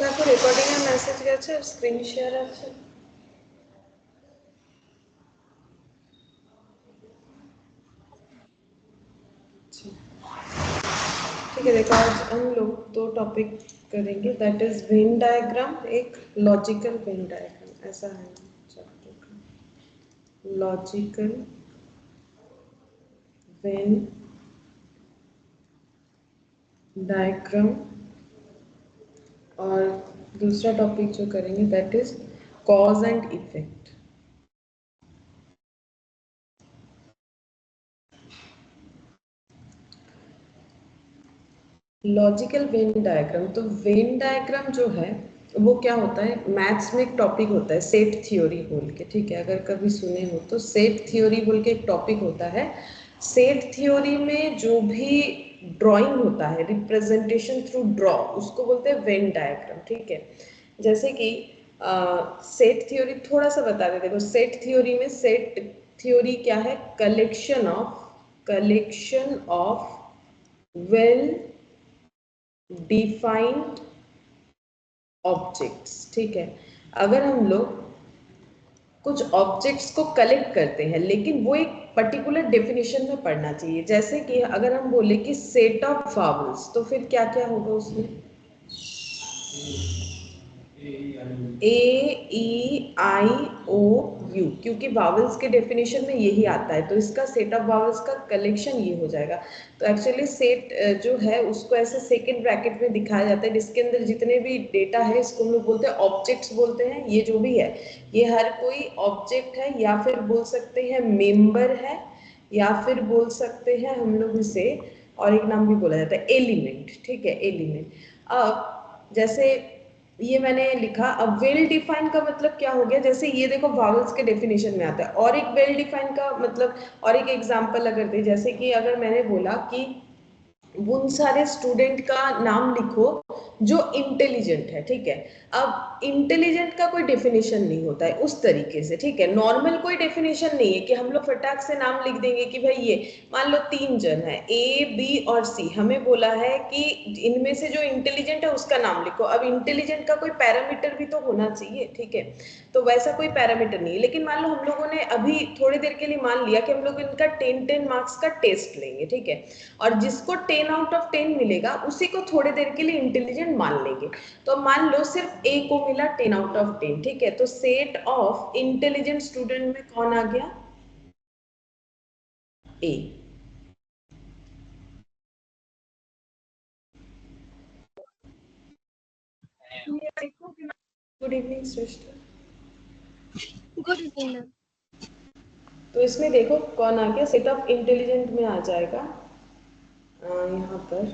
দেখো রেকর্ডিং এর মেসেজ গেছে, স্ক্রিন শেয়ার আছে। ठीक है, देखो आज हम लोग दो टॉपिक करेंगे, दैट इज वेन डायग्राम, एक लॉजिकल वेन डायग्राम, ऐसा है चैप्टर का, लॉजिकल वेन डायग्राम। और दूसरा टॉपिक जो करेंगे that is cause and effect. Logical Venn diagram, तो वेन डायग्राम जो है वो क्या होता है, मैथ्स में एक टॉपिक होता है सेट थ्योरी बोल के, ठीक है, अगर कभी सुने हो तो सेट थ्योरी बोल के एक टॉपिक होता है। सेट थ्योरी में जो भी ड्राइंग होता है, रिप्रेजेंटेशन थ्रू ड्रॉ, उसको बोलते हैं वेन डायग्राम, ठीक है। जैसे कि सेट थ्योरी थोड़ा सा बता देते, देखो सेट थ्योरी में, सेट थ्योरी क्या है, collection of well defined objects, ठीक है। अगर हम लोग कुछ ऑब्जेक्ट्स को कलेक्ट करते हैं, लेकिन वो एक पर्टिकुलर डेफिनेशन में पढ़ना चाहिए। जैसे कि अगर हम बोले कि सेट ऑफ वावल्स, तो फिर क्या क्या होगा उसमें, ए ई आई ओ यू, क्योंकि वावल्स के डेफिनेशन में यही आता है, तो इसका सेट ऑफ वावल्स का कलेक्शन ये हो जाएगा। तो एक्चुअली सेट जो है उसको ऐसे सेकंड ब्रैकेट में दिखाया जाता है, जिसके अंदर जितने भी डेटा है इसको हम लोग बोलते हैं ऑब्जेक्ट्स बोलते हैं। ये जो भी है ये हर कोई ऑब्जेक्ट है, या फिर बोल सकते हैं मेंबर है, या फिर बोल सकते हैं हम लोग इसे और एक नाम भी बोला जाता है एलिमेंट, ठीक है, एलिमेंट। अब जैसे ये मैंने लिखा, अब वेल डिफाइन का मतलब क्या हो गया, जैसे ये देखो वावल्स के डेफिनेशन में आता है, और एक वेल डिफाइन का मतलब, और एक एग्जांपल अगर दे, जैसे कि अगर मैंने बोला कि उन सारे स्टूडेंट का नाम लिखो जो इंटेलिजेंट है, ठीक है। अब इंटेलिजेंट का कोई डेफिनेशन नहीं होता है उस तरीके से, ठीक है, नॉर्मल कोई डेफिनेशन नहीं है कि हम लोग फटाक से नाम लिख देंगे कि भाई ये मान लो 3 जन है, ए बी और सी, हमें बोला है कि इनमें से जो इंटेलिजेंट है उसका नाम लिखो। अब इंटेलिजेंट का कोई पैरामीटर भी तो होना चाहिए, ठीक है, तो वैसा कोई पैरामीटर नहीं है। लेकिन मान लो हम लोगों ने अभी थोड़ी देर के लिए मान लिया कि हम लोग इनका 10-10 मार्क्स का टेस्ट लेंगे, ठीक है, और जिसको 10 आउट ऑफ 10 मिलेगा उसी को थोड़ी देर के लिए इंटेलिजेंट मान लेंगे। तो मान लो सिर्फ ए को मिला 10 आउट ऑफ 10, ठीक है, तो सेट ऑफ इंटेलिजेंट स्टूडेंट में कौन आ गया, ए। गुड इवनिंग श्रेष्ठ। Good evening ma'am. तो इसमें देखो कौन आ गया, सेट ऑफ इंटेलिजेंट में आ जाएगा यहाँ पर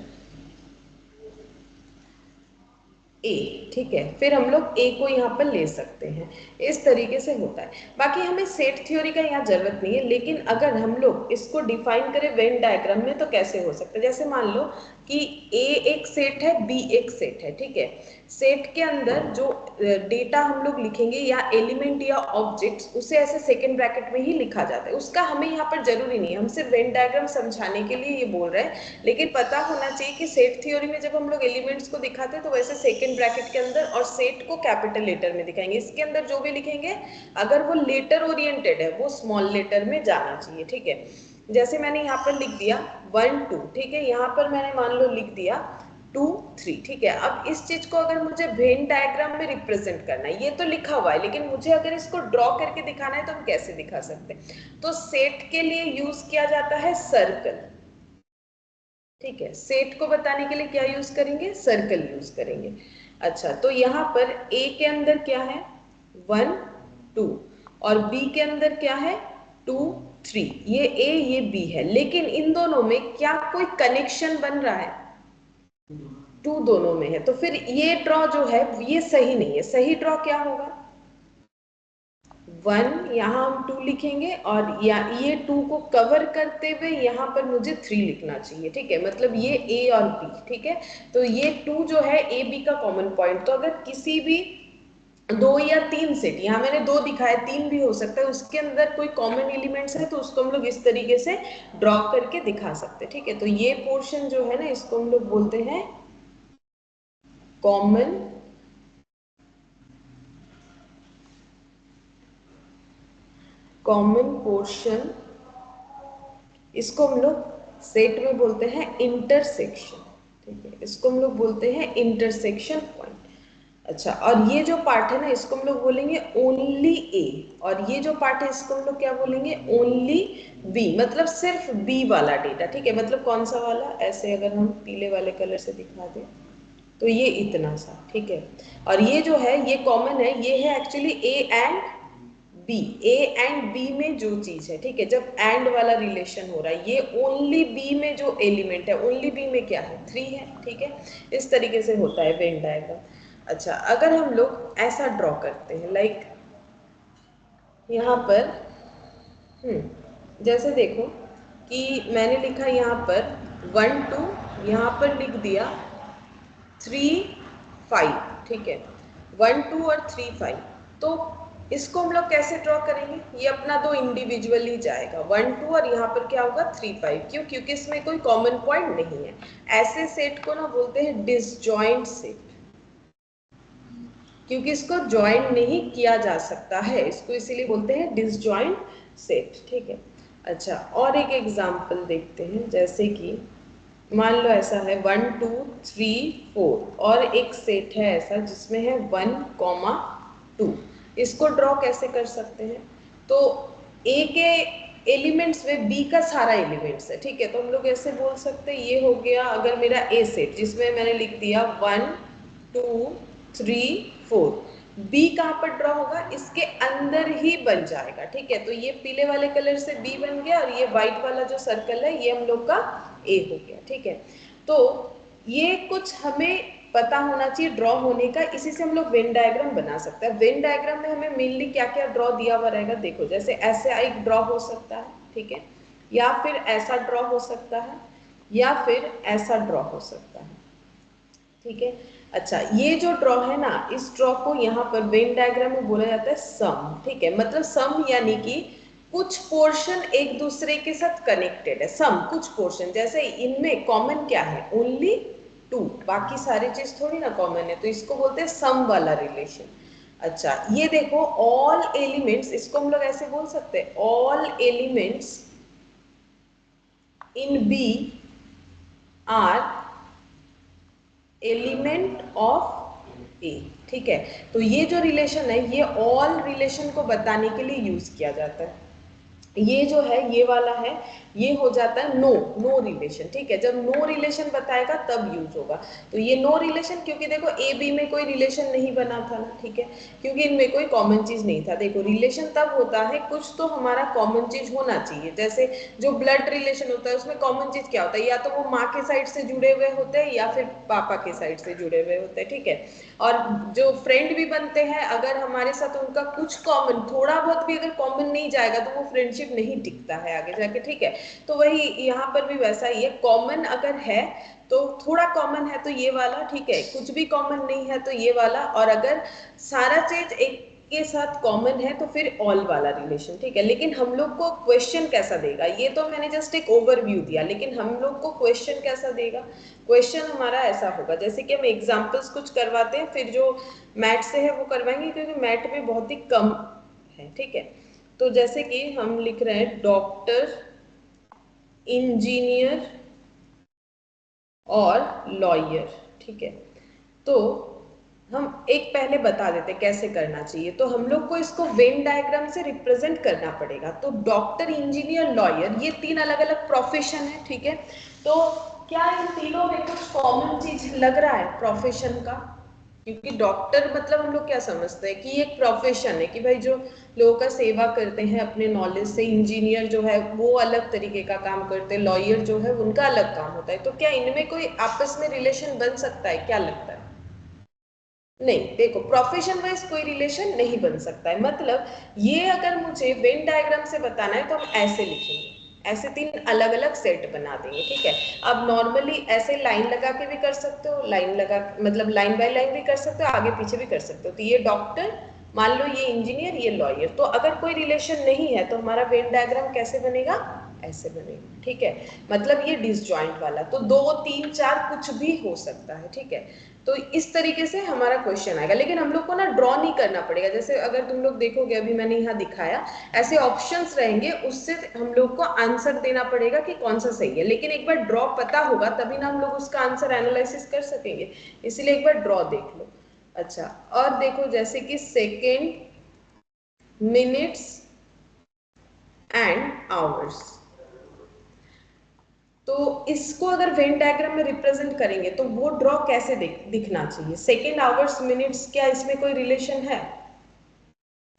ए, ठीक है, फिर हम लोग ए को यहाँ पर ले सकते हैं, इस तरीके से होता है। बाकी हमें सेट थ्योरी का यहाँ जरूरत नहीं है, लेकिन अगर हम लोग इसको डिफाइन करें वेन डायग्राम में तो कैसे हो सकता है, जैसे मान लो कि ए एक सेट है, बी एक सेट है, ठीक है, सेट के अंदर जो डेटा हम लोग लिखेंगे या एलिमेंट या ऑब्जेक्ट्स, उसे ऐसे सेकंड ब्रैकेट में ही लिखा जाता है, उसका हमें यहाँ पर जरूरी नहीं है, हम सिर्फ वेन डायग्राम समझाने के लिए ये बोल रहे हैं। लेकिन पता होना चाहिए कि सेट थ्योरी में जब हम लोग एलिमेंट्स को दिखाते हैं तो वैसे सेकंड ब्रैकेट के अंदर, और सेट को कैपिटल लेटर में दिखाएंगे, इसके अंदर जो भी लिखेंगे अगर वो लेटर ओरिएंटेड है वो स्मॉल लेटर में जाना चाहिए, ठीक है। जैसे मैंने यहाँ पर लिख दिया 1 2, ठीक है, यहाँ पर मैंने मान लो लिख दिया 2 3, ठीक है। अब इस चीज को अगर मुझे वेन डायग्राम में रिप्रेजेंट करना है, ये तो लिखा हुआ है, लेकिन मुझे अगर इसको ड्रॉ करके दिखाना है तो हम कैसे दिखा सकते हैं, तो सेट के लिए यूज किया जाता है सर्कल, ठीक है, सेट को बताने के लिए क्या यूज करेंगे, सर्कल यूज करेंगे। अच्छा, तो यहाँ पर ए के अंदर क्या है 1 2, और बी के अंदर क्या है 2 3, ये ए ये बी है, लेकिन इन दोनों में क्या कोई कनेक्शन बन रहा है, 2 दोनों में है, तो फिर ये ड्रॉ जो है ये सही नहीं है। सही ड्रॉ क्या होगा, 1 यहाँ हम 2 लिखेंगे, और या ये 2 को कवर करते हुए यहाँ पर मुझे 3 लिखना चाहिए, ठीक है, मतलब ये ए और बी, ठीक है। तो ये 2 जो है ए बी का कॉमन पॉइंट, तो अगर किसी भी 2 या 3 सेट, यहाँ मैंने 2 दिखाया, 3 भी हो सकता है, उसके अंदर कोई कॉमन एलिमेंट्स है तो उसको हम लोग इस तरीके से ड्रॉ करके दिखा सकते हैं, ठीक है। तो ये पोर्शन जो है ना, इसको हम लोग बोलते हैं कॉमन कॉमन पोर्शन, इसको हम लोग सेट में बोलते हैं इंटरसेक्शन, ठीक है, इसको हम लोग बोलते हैं इंटरसेक्शन पॉइंट। अच्छा, और ये जो पार्ट है ना, इसको हम लोग बोलेंगे ओनली ए, और ये जो पार्ट है इसको हम लोग क्या बोलेंगे, ओनली बी, मतलब सिर्फ बी वाला डेटा, ठीक है। मतलब कौन सा वाला, ऐसे अगर हम पीले वाले कलर से दिखा दें तो ये इतना सा, ठीक है। और ये जो है ये कॉमन है, ये है actually A and B, A and B में जो चीज है, ठीक है, जब एंड वाला रिलेशन हो रहा है, ये ओनली बी में जो एलिमेंट है, ओनली बी में क्या है, 3 है, ठीक है। इस तरीके से होता है वेन डायग्राम। अच्छा, अगर हम लोग ऐसा ड्रॉ करते हैं, लाइक यहाँ पर जैसे देखो कि मैंने लिखा यहाँ पर 1 2, यहाँ पर लिख दिया 3 5, ठीक है, 1 2 और 3 5। तो इसको हम लोग कैसे ड्रॉ करेंगे, ये अपना दो इंडिविजुअली जाएगा 1 2, और यहाँ पर क्या होगा 3 5, क्यों, क्योंकि इसमें कोई कॉमन पॉइंट नहीं है। ऐसे सेट को ना बोलते हैं डिसजॉइंट सेट, क्योंकि इसको ज्वाइन नहीं किया जा सकता है, इसको इसीलिए बोलते हैं डिसजॉइंट सेट, ठीक है। अच्छा, और एक एग्जांपल देखते हैं, जैसे कि मान लो ऐसा है 1 2 3 4, और एक सेट है ऐसा जिसमें है 1 2। इसको ड्रॉ कैसे कर सकते हैं, तो ए के एलिमेंट्स में बी का सारा एलिमेंट्स है, ठीक है। तो हम लोग ऐसे बोल सकते हैं, ये हो गया अगर मेरा ए सेट जिसमें मैंने लिख दिया 1 2 3 4, बी कहाँ पर ड्रॉ होगा, इसके अंदर ही बन जाएगा, ठीक है। तो ये पीले वाले कलर से बी बन गया, और ये व्हाइट वाला जो सर्कल है ये हम लोग का ए हो गया, ठीक है। तो ये कुछ हमें पता होना चाहिए ड्रॉ होने का, इसी से हम लोग वेन डायग्राम बना सकते हैं। वेन डायग्राम में हमें मेनली क्या क्या ड्रॉ दिया हुआ रहेगा, देखो जैसे ऐसे एक ड्रॉ हो सकता है, ठीक है, या फिर ऐसा ड्रॉ हो सकता है, या फिर ऐसा ड्रॉ हो सकता है, ठीक है। अच्छा, ये जो ड्रॉ है ना, इस ड्रॉ को यहाँ पर वेन डायग्राम में बोला जाता है सम, ठीक है। मतलब सम यानी कि कुछ पोर्शन एक दूसरे के साथ कनेक्टेड है, सम कुछ पोर्शन, जैसे इनमें कॉमन क्या है, ओनली 2, बाकी सारी चीज थोड़ी ना कॉमन है, तो इसको बोलते हैं सम वाला रिलेशन। अच्छा, ये देखो ऑल एलिमेंट्स, इसको हम लोग ऐसे बोल सकते हैं, all elements in B are element of A, ठीक है। तो ये जो रिलेशन है ये ऑल रिलेशन को बताने के लिए यूज किया जाता है। ये जो है ये वाला है, ये हो जाता है नो, नो रिलेशन, ठीक है। जब नो रिलेशन बताएगा तब यूज होगा। तो ये नो रिलेशन, क्योंकि देखो ए बी में कोई रिलेशन नहीं बना था ना, ठीक है, क्योंकि इनमें कोई कॉमन चीज नहीं था। देखो रिलेशन तब होता है कुछ तो हमारा कॉमन चीज होना चाहिए, जैसे जो ब्लड रिलेशन होता है उसमें कॉमन चीज क्या होता है, या तो वो माँ के साइड से जुड़े हुए होते हैं या फिर पापा के साइड से जुड़े हुए होते हैं, ठीक है। और जो फ्रेंड भी बनते हैं अगर हमारे साथ उनका कुछ कॉमन, थोड़ा बहुत भी अगर कॉमन नहीं जाएगा तो वो फ्रेंडशिप नहीं टिकता है आगे जाके, ठीक है। तो वही यहाँ पर भी वैसा ही है, कॉमन अगर है तो थोड़ा कॉमन है तो ये वाला, ठीक है, कुछ भी कॉमन नहीं है तो ये वाला, और अगर सारा चीज एक के साथ कॉमन है तो फिर ऑल वाला रिलेशन, ठीक है। लेकिन हम लोग को क्वेश्चन कैसा देगा, ये तो मैंने जस्ट एक ओवरव्यू दिया, लेकिन हम लोग को क्वेश्चन कैसा देगा, क्वेश्चन हमारा ऐसा होगा, जैसे कि हम एग्जांपल्स कुछ करवाते हैं, फिर जो मैथ से है वो करवाएंगे, क्योंकि मैथ में बहुत ही कम है, ठीक है। तो जैसे कि हम लिख रहे हैं डॉक्टर, इंजीनियर और लॉयर, ठीक है। तो हम एक पहले बता देते कैसे करना चाहिए, तो हम लोग को इसको वेन डायग्राम से रिप्रेजेंट करना पड़ेगा। तो डॉक्टर, इंजीनियर, लॉयर, ये 3 अलग अलग प्रोफेशन है, ठीक है। तो क्या इन तीनों में कुछ कॉमन चीज लग रहा है प्रोफेशन का, क्योंकि डॉक्टर मतलब हम लोग क्या समझते हैं कि एक प्रोफेशन है कि भाई जो लोगों का सेवा करते हैं अपने नॉलेज से, इंजीनियर जो है वो अलग तरीके का काम करते हैं, लॉयर जो है उनका अलग काम होता है। तो क्या इनमें कोई आपस में रिलेशन बन सकता है, क्या लगता है? नहीं, देखो प्रोफेशन वाइज कोई रिलेशन नहीं बन सकता है। मतलब ये अगर मुझे वेन डायग्राम से बताना है तो हम ऐसे लिखेंगे, ऐसे 3 अलग अलग सेट बना देंगे, ठीक है। अब नॉर्मली ऐसे लाइन लगा के भी कर सकते हो, लाइन लगा मतलब लाइन बाय लाइन भी कर सकते हो, आगे पीछे भी कर सकते हो। तो ये डॉक्टर, मान लो ये इंजीनियर, ये लॉयर, तो अगर कोई रिलेशन नहीं है तो हमारा वेन डायग्राम कैसे बनेगा, ऐसे बनेगा, ठीक है। मतलब ये डिसजॉइंट वाला, तो 2 3 4 कुछ भी हो सकता है, ठीक है। तो इस तरीके से हमारा क्वेश्चन आएगा, लेकिन हम लोग को ना ड्रॉ नहीं करना पड़ेगा। जैसे अगर तुम लोग देखोगे, अभी मैंने यहाँ दिखाया, ऐसे ऑप्शंस रहेंगे, उससे हम लोग को आंसर देना पड़ेगा कि कौन सा सही है। लेकिन एक बार ड्रॉ पता होगा तभी ना हम लोग उसका आंसर एनालिसिस कर सकेंगे, इसलिए एक बार ड्रॉ देख लो। अच्छा, और देखो जैसे कि सेकेंड, मिनट्स एंड आवर्स, तो इसको अगर वेन डायग्राम में रिप्रेजेंट करेंगे तो वो ड्रॉ कैसे दिखना चाहिए। सेकेंड, आवर्स, मिनट्स, क्या इसमें कोई रिलेशन है?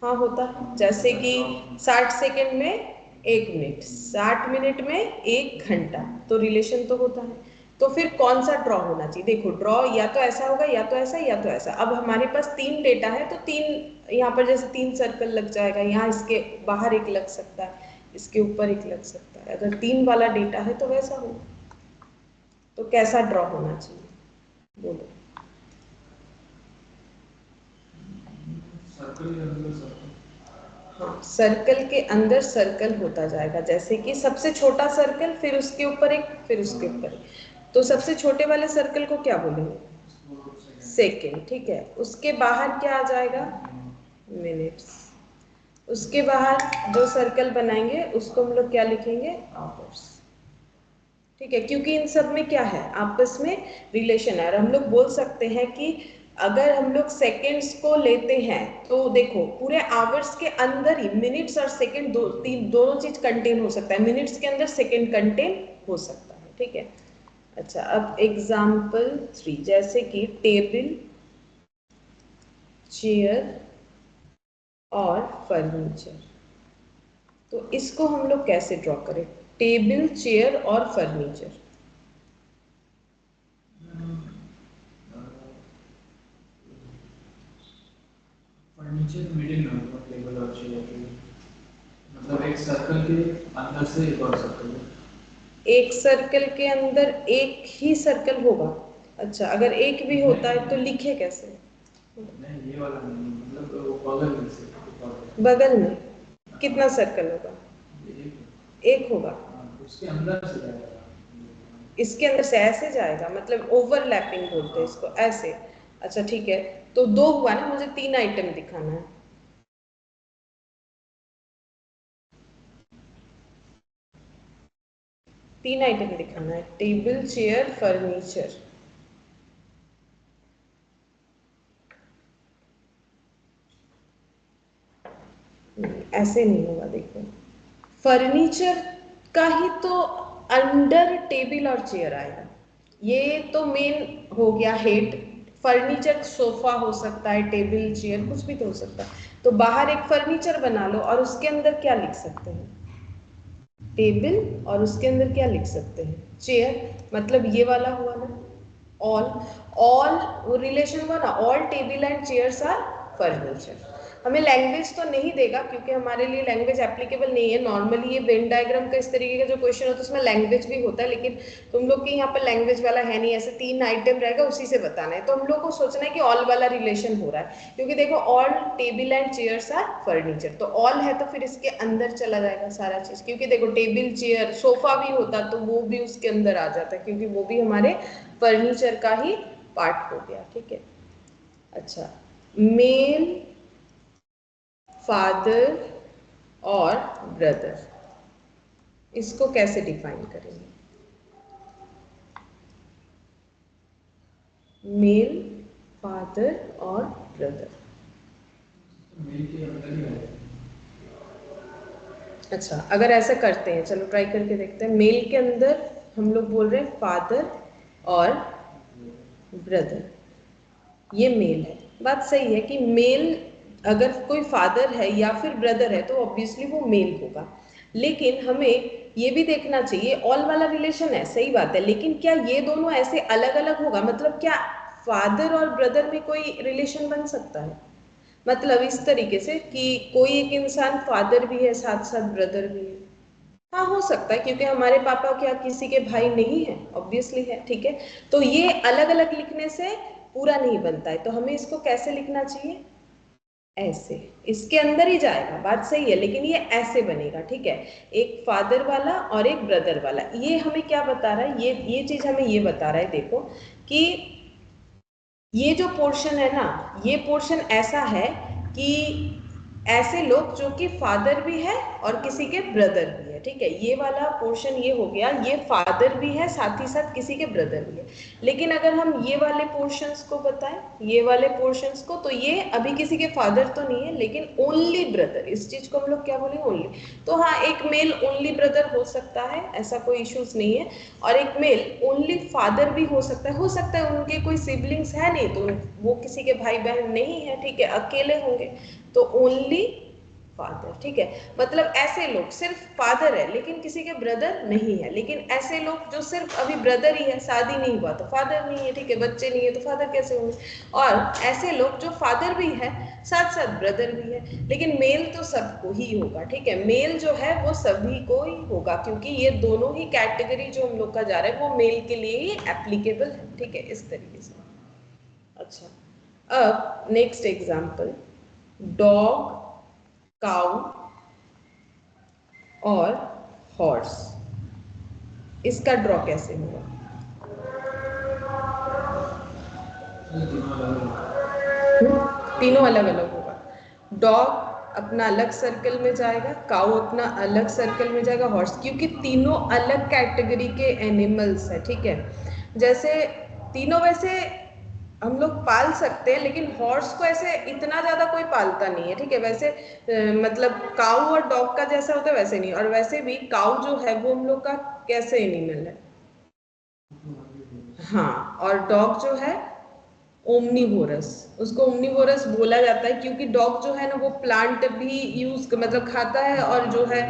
हाँ होता है, जैसे कि 60 सेकेंड में 1 मिनट, 60 मिनट में 1 घंटा, तो रिलेशन तो होता है। तो फिर कौन सा ड्रॉ होना चाहिए? देखो ड्रॉ या तो ऐसा होगा, या तो ऐसा, या तो ऐसा। अब हमारे पास 3 डेटा है, तो 3 यहाँ पर जैसे 3 सर्कल लग जाएगा, यहाँ इसके बाहर एक लग सकता है, इसके ऊपर एक लग सकता है। अगर 3 वाला डेटा है तो वैसा हो, तो कैसा ड्रॉ होना चाहिए बोलो। हाँ, सर्कल के अंदर सर्कल होता जाएगा, जैसे कि सबसे छोटा सर्कल, फिर उसके ऊपर एक, फिर उसके ऊपर एक। तो सबसे छोटे वाले सर्कल को क्या बोलेंगे? सेकेंड, ठीक है। उसके बाहर क्या आ जाएगा? मिनट्स। उसके बाहर जो सर्कल बनाएंगे उसको हम लोग क्या लिखेंगे? आवर्स, ठीक है। क्योंकि इन सब में क्या है, आपस में रिलेशन है। और हम लोग बोल सकते हैं कि अगर हम लोग सेकेंड्स को लेते हैं तो देखो पूरे आवर्स के अंदर ही मिनट्स और सेकेंड दोनों चीज कंटेन हो सकता है। मिनट्स के अंदर सेकेंड कंटेन हो सकता है, ठीक है। अच्छा, अब एग्जाम्पल 3, जैसे कि टेबल, चेयर और फर्नीचर, तो इसको हम लोग कैसे ड्रॉ करें? टेबल, चेयर और फर्नीचर। फर्नीचर मिडिल में होगा, टेबल और चेयर के, मतलब एक सर्कल के अंदर से एक और सर्कल, एक सर्कल के अंदर एक ही सर्कल होगा? अच्छा, अगर एक भी होता है तो लिखे कैसे? नहीं ये वाला नहीं, मतलब वो बगल में से, बगल में कितना सर्कल होगा? एक होगा। उसके अंदर से जाएगा, इसके अंदर से ऐसे जाएगा, मतलब ओवरलैपिंग बोलते हैं इसको, ऐसे। अच्छा ठीक है, तो 2 हुआ ना, मुझे 3 आइटम दिखाना है। तीन आइटम दिखाना है, टेबल, चेयर, फर्नीचर। ऐसे नहीं होगा, देखो फर्नीचर का ही तो अंडर टेबल और चेयर आएगा। ये तो मेन हो गया हेड। फर्नीचर सोफा हो सकता है, टेबल, चेयर, कुछ भी तो हो सकता है। तो बाहर एक फर्नीचर बना लो और उसके अंदर क्या लिख सकते हैं? टेबल, और उसके अंदर क्या लिख सकते हैं? चेयर। मतलब ये वाला हुआ ना, ऑल। ऑल वो रिलेशन हुआ ना, all table and chairs are furniture. हमें लैंग्वेज तो नहीं देगा क्योंकि हमारे लिए लैंग्वेज एप्लीकेबल नहीं है। नॉर्मली ये वेन डायग्राम का इस तरीके का जो क्वेश्चन होता है उसमें लैंग्वेज भी होता है, लेकिन तुम लोग के यहाँ पर लैंग्वेज वाला है नहीं। ऐसे 3 आइटम रहेगा, उसी से बताना है। तो हम लोग को सोचना है कि ऑल वाला रिलेशन हो रहा है, क्योंकि देखो all table and chairs are furniture, तो ऑल है तो फिर इसके अंदर चला जाएगा सारा चीज। क्योंकि देखो टेबल, चेयर, सोफा भी होता तो वो भी उसके अंदर आ जाता, क्योंकि वो भी हमारे फर्नीचर का ही पार्ट हो गया, ठीक है। अच्छा, मेल, फादर और ब्रदर, इसको कैसे डिफाइन करेंगे? मेल, फादर और ब्रदर। मेल के अंदर ही आएगा। अच्छा, अगर ऐसा करते हैं, चलो ट्राई करके देखते हैं। मेल के अंदर हम लोग बोल रहे हैं फादर और ब्रदर, ये मेल है। बात सही है कि मेल, अगर कोई फादर है या फिर ब्रदर है तो ऑब्वियसली वो मेल होगा। लेकिन हमें ये भी देखना चाहिए, ऑल वाला रिलेशन है, सही बात है, लेकिन क्या ये दोनों ऐसे अलग अलग होगा? मतलब क्या फादर और ब्रदर में कोई रिलेशन बन सकता है? मतलब इस तरीके से कि कोई एक इंसान फादर भी है साथ साथ ब्रदर भी है। हाँ हो सकता है, क्योंकि हमारे पापा क्या किसी के भाई नहीं है? ऑब्वियसली है, ठीक है। तो ये अलग अलग लिखने से पूरा नहीं बनता है, तो हमें इसको कैसे लिखना चाहिए? ऐसे, इसके अंदर ही जाएगा, बात सही है, लेकिन ये ऐसे बनेगा, ठीक है। एक फादर वाला और एक ब्रदर वाला, ये हमें क्या बता रहा है, ये चीज हमें ये बता रहा है, देखो कि ये जो पोर्शन है ना, ये पोर्शन ऐसा है कि ऐसे लोग जो कि फादर भी है और किसी के ब्रदर भी है, ठीक है। ये वाला पोर्शन ये हो गया, ये फादर भी है साथ ही साथ किसी के ब्रदर भी है। लेकिन अगर हम ये वाले पोर्शंस को बताएं, ये वाले पोर्शंस को, तो ये अभी किसी के फादर तो नहीं है, लेकिन ओनली ब्रदर, इस चीज को हम लोग क्या बोलेंगे, ओनली। तो हाँ, एक मेल ओनली ब्रदर हो सकता है, ऐसा कोई इश्यूज नहीं है। और एक मेल ओनली फादर भी हो सकता है उनके कोई सिबलिंग्स है नहीं, तो वो किसी के भाई बहन नहीं है, ठीक है, अकेले होंगे, तो ओनली फादर, ठीक है। मतलब ऐसे लोग सिर्फ फादर है लेकिन किसी के ब्रदर नहीं है, लेकिन ऐसे लोग जो सिर्फ अभी ब्रदर ही है, शादी नहीं हुआ तो फादर नहीं है, ठीक है, बच्चे नहीं है तो फादर कैसे होंगे। और ऐसे लोग जो फादर भी है साथ साथ ब्रदर भी है, लेकिन मेल तो सबको ही होगा, ठीक है, मेल जो है वो सभी को ही होगा, क्योंकि ये दोनों ही कैटेगरी जो हम लोग का जा रहा है वो मेल के लिए ही एप्लीकेबल है, ठीक है, इस तरीके से। अच्छा, अब नेक्स्ट एग्जाम्पल, डॉग, काउ और हॉर्स, इसका ड्रॉ कैसे होगा? तीनों अलग अलग होगा। डॉग अपना अलग सर्कल में जाएगा, काउ अपना अलग सर्कल में जाएगा, हॉर्स, क्योंकि तीनों अलग कैटेगरी के एनिमल्स है, ठीक है। जैसे तीनों वैसे हम लोग पाल सकते हैं, लेकिन हॉर्स को ऐसे इतना ज्यादा कोई पालता नहीं है, ठीक है। वैसे मतलब काउ और डॉग का जैसा होता है वैसे नहीं, और वैसे भी काउ जो है वो हम लोग का कैसे एनिमल है, हाँ, और डॉग जो है ओमनीवोरस, उसको ओमनीवोरस बोला जाता है क्योंकि डॉग जो है ना वो प्लांट भी यूज मतलब खाता है, और जो है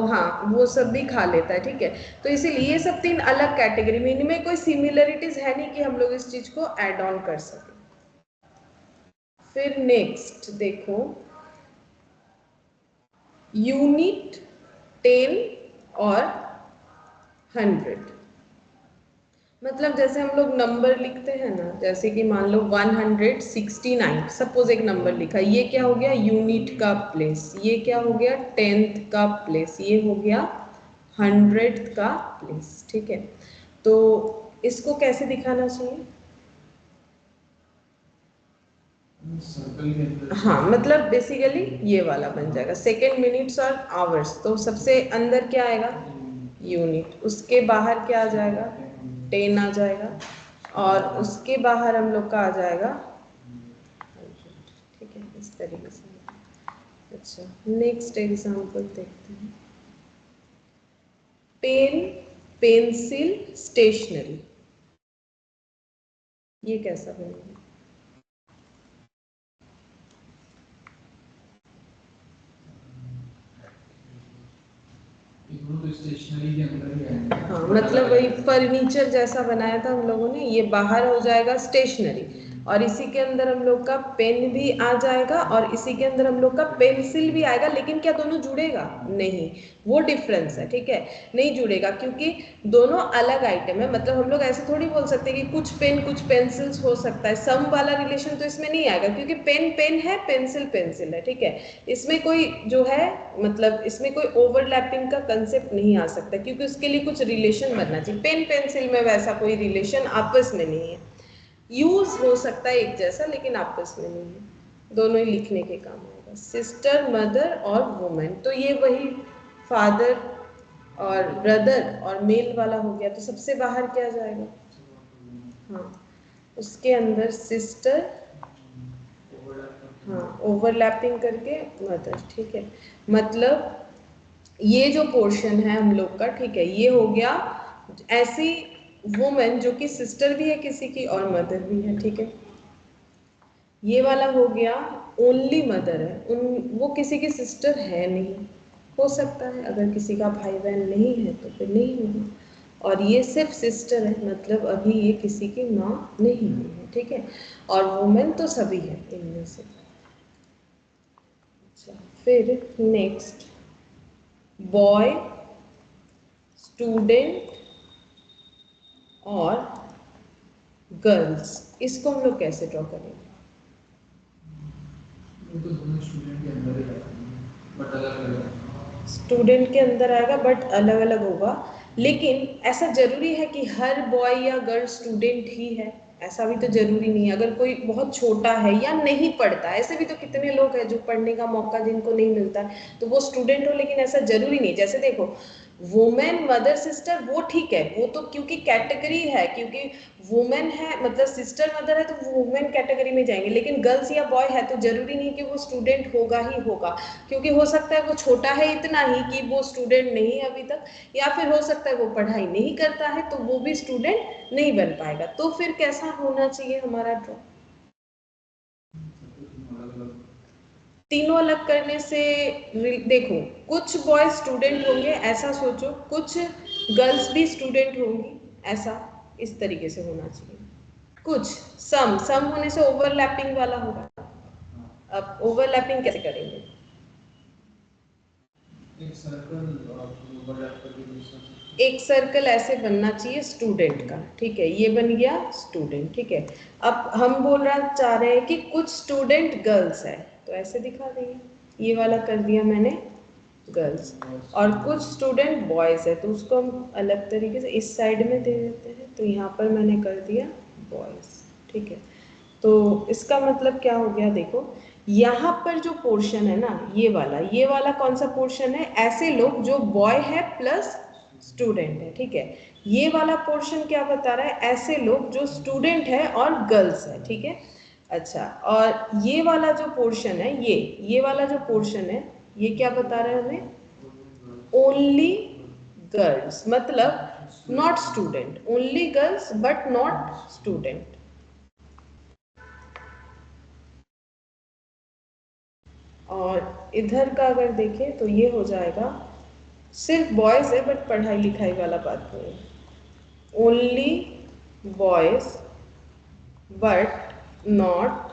हाँ वो सब भी खा लेता है, ठीक है। तो इसीलिए ये सब तीन अलग कैटेगरी में, इनमें कोई सिमिलरिटीज है नहीं कि हम लोग इस चीज को ऐड ऑन कर सकें। फिर नेक्स्ट देखो, यूनिट, 10 और 100, मतलब जैसे हम लोग नंबर लिखते हैं ना, जैसे कि मान लो 169, सपोज एक नंबर लिखा, ये क्या हो गया, यूनिट का प्लेस, ये क्या हो गया, 10th का प्लेस, ये हो गया 100th का प्लेस, ठीक है। तो इसको कैसे दिखाना चाहिए? सर्कल के अंदर, हाँ, मतलब बेसिकली ये वाला बन जाएगा सेकेंड, मिनट्स और आवर्स, तो सबसे अंदर क्या आएगा, यूनिट, उसके बाहर क्या आ जाएगा, 10 आ जाएगा, और उसके बाहर हम लोग का आ जाएगा 100, ठीक है, इस तरीके से। अच्छा, नेक्स्ट एग्जांपल देखते हैं, पेन, पेंसिल, स्टेशनरी, ये कैसा बनेगा? स्टेशनरी के अंदर ही आएंगे। हाँ, मतलब वही फर्नीचर जैसा बनाया था हम लोगों ने, ये बाहर हो जाएगा स्टेशनरी, और इसी के अंदर हम लोग का पेन भी आ जाएगा, और इसी के अंदर हम लोग का पेंसिल भी आएगा, लेकिन क्या दोनों जुड़ेगा? नहीं, वो डिफरेंस है, ठीक है, नहीं जुड़ेगा, क्योंकि दोनों अलग आइटम है। मतलब हम लोग ऐसे थोड़ी बोल सकते कि कुछ पेन कुछ पेंसिल्स हो सकता है, सम वाला रिलेशन तो इसमें नहीं आएगा, क्योंकि पेन पेन है, पेंसिल पेंसिल है, ठीक है। इसमें कोई जो है, मतलब इसमें कोई ओवरलैपिंग का कंसेप्ट नहीं आ सकता, क्योंकि उसके लिए कुछ रिलेशन बनना चाहिए। पेन पेंसिल में वैसा कोई रिलेशन आपस में नहीं है, यूज हो सकता है एक जैसा, लेकिन आपस में नहीं है, दोनों ही लिखने के काम आएगा। सिस्टर, मदर और वुमेन, तो ये वही फादर और ब्रदर और मेल वाला हो गया, तो सबसे बाहर क्या जाएगा, हाँ, उसके अंदर सिस्टर, हाँ, ओवरलैपिंग करके मदर, ठीक है। मतलब ये जो पोर्शन है हम लोग का, ठीक है, ये हो गया ऐसी वुमेन जो कि सिस्टर भी है किसी की और मदर भी है, ठीक है। ये वाला हो गया ओनली मदर है, वो किसी की सिस्टर है नहीं, हो सकता है अगर किसी का भाई बहन नहीं है तो फिर नहीं होगा, और ये सिर्फ सिस्टर है, मतलब अभी ये किसी की माँ नहीं हुई है, ठीक है। और वुमेन तो सभी है इनमें से। अच्छा, फिर नेक्स्ट, बॉय, स्टूडेंट और गर्ल्स, इसको हम लोग कैसे ड्रॉ करेंगे? वो तो दोनों स्टूडेंट के अंदर ही रहते हैं, बट अलग अलग। स्टूडेंट के अंदर आएगा बट अलग अलग होगा, लेकिन ऐसा जरूरी है कि हर बॉय या गर्ल स्टूडेंट ही है? ऐसा भी तो जरूरी नहीं है। अगर कोई बहुत छोटा है या नहीं पढ़ता, ऐसे भी तो कितने लोग हैं जो पढ़ने का मौका जिनको नहीं मिलता, तो वो स्टूडेंट हो, लेकिन ऐसा जरूरी नहीं। जैसे देखो वुमेन मदर सिस्टर वो ठीक है, वो तो क्योंकि कैटेगरी है, क्योंकि वुमेन है मतलब सिस्टर मदर है तो वो वुमेन कैटेगरी में जाएंगे, लेकिन गर्ल्स या बॉय है तो जरूरी नहीं कि वो स्टूडेंट होगा ही होगा, क्योंकि हो सकता है वो छोटा है इतना ही कि वो स्टूडेंट नहीं है अभी तक, या फिर हो सकता है वो पढ़ाई नहीं करता है तो वो भी स्टूडेंट नहीं बन पाएगा। तो फिर कैसा होना चाहिए हमारा ड्रॉ? तीनों अलग करने से देखो, कुछ बॉय स्टूडेंट होंगे ऐसा सोचो, कुछ गर्ल्स भी स्टूडेंट होंगी ऐसा, इस तरीके से होना चाहिए। कुछ सम होने से ओवरलैपिंग वाला होगा। अब ओवरलैपिंग कैसे करेंगे? एक सर्कल ओवरलैप करके दूसरा एक सर्कल ऐसे बनना चाहिए स्टूडेंट का, ठीक है, ये बन गया स्टूडेंट, ठीक है। अब हम बोल रहा चाह रहे हैं कि कुछ स्टूडेंट गर्ल्स है, तो ऐसे दिखा देंगे, ये वाला कर दिया मैंने गर्ल्स, और कुछ स्टूडेंट बॉयज है तो उसको हम अलग तरीके से इस साइड में दे देते हैं, तो यहाँ पर मैंने कर दिया बॉयज, ठीक है। तो इसका मतलब क्या हो गया, देखो यहाँ पर जो पोर्शन है ना, ये वाला कौन सा पोर्शन है? ऐसे लोग जो बॉय है प्लस स्टूडेंट है, ठीक है। ये वाला पोर्शन क्या बता रहा है? ऐसे लोग जो स्टूडेंट है और गर्ल्स है, ठीक है। अच्छा, और ये वाला जो पोर्शन है, ये वाला जो पोर्शन है, ये क्या बता रहा है हमें? ओनली गर्ल्स, मतलब not student, only girls but not student. और इधर का अगर देखें तो ये हो जाएगा सिर्फ बॉयज है बट पढ़ाई लिखाई वाला बात नहीं है, only boys but not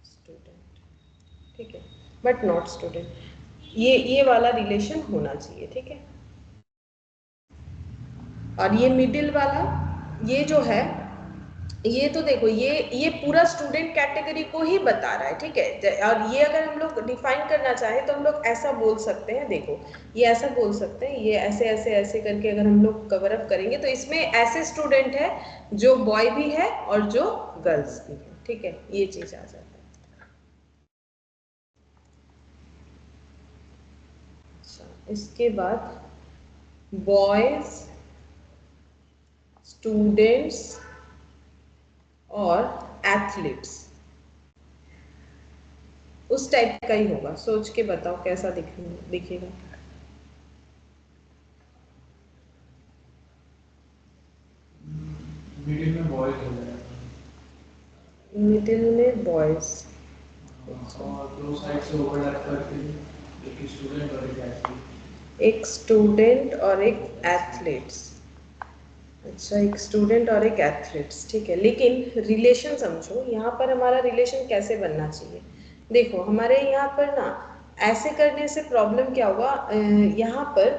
student, ठीक है, बट नॉट स्टूडेंट, ये वाला रिलेशन होना चाहिए, ठीक है। और ये मिडिल वाला, ये जो है, ये तो देखो ये पूरा स्टूडेंट कैटेगरी को ही बता रहा है, ठीक है। और ये अगर हम लोग डिफाइन करना चाहें तो हम लोग ऐसा बोल सकते हैं, देखो ये ऐसा बोल सकते हैं, ये ऐसे ऐसे ऐसे करके अगर हम लोग कवर अप करेंगे तो इसमें ऐसे स्टूडेंट है जो बॉय भी है और जो गर्ल्स भी है, ठीक है, ये चीज आ जाता है। अच्छा, इसके बाद बॉयज, स्टूडेंट्स और एथलीट्स, उस टाइप का ही होगा, सोच के बताओ कैसा दिखेगा। मिडिल में बॉयज हो जाएगा, मिडिल में बॉयज, और दो साइड से ओवरलैप करके एक स्टूडेंट और एक एथलीट। एक स्टूडेंट और एक एथलीट्स। अच्छा, एक स्टूडेंट और एक एथलीट्स, ठीक है, लेकिन रिलेशन समझो, यहाँ पर हमारा रिलेशन कैसे बनना चाहिए। देखो हमारे यहाँ पर ना ऐसे करने से प्रॉब्लम क्या होगा, यहाँ पर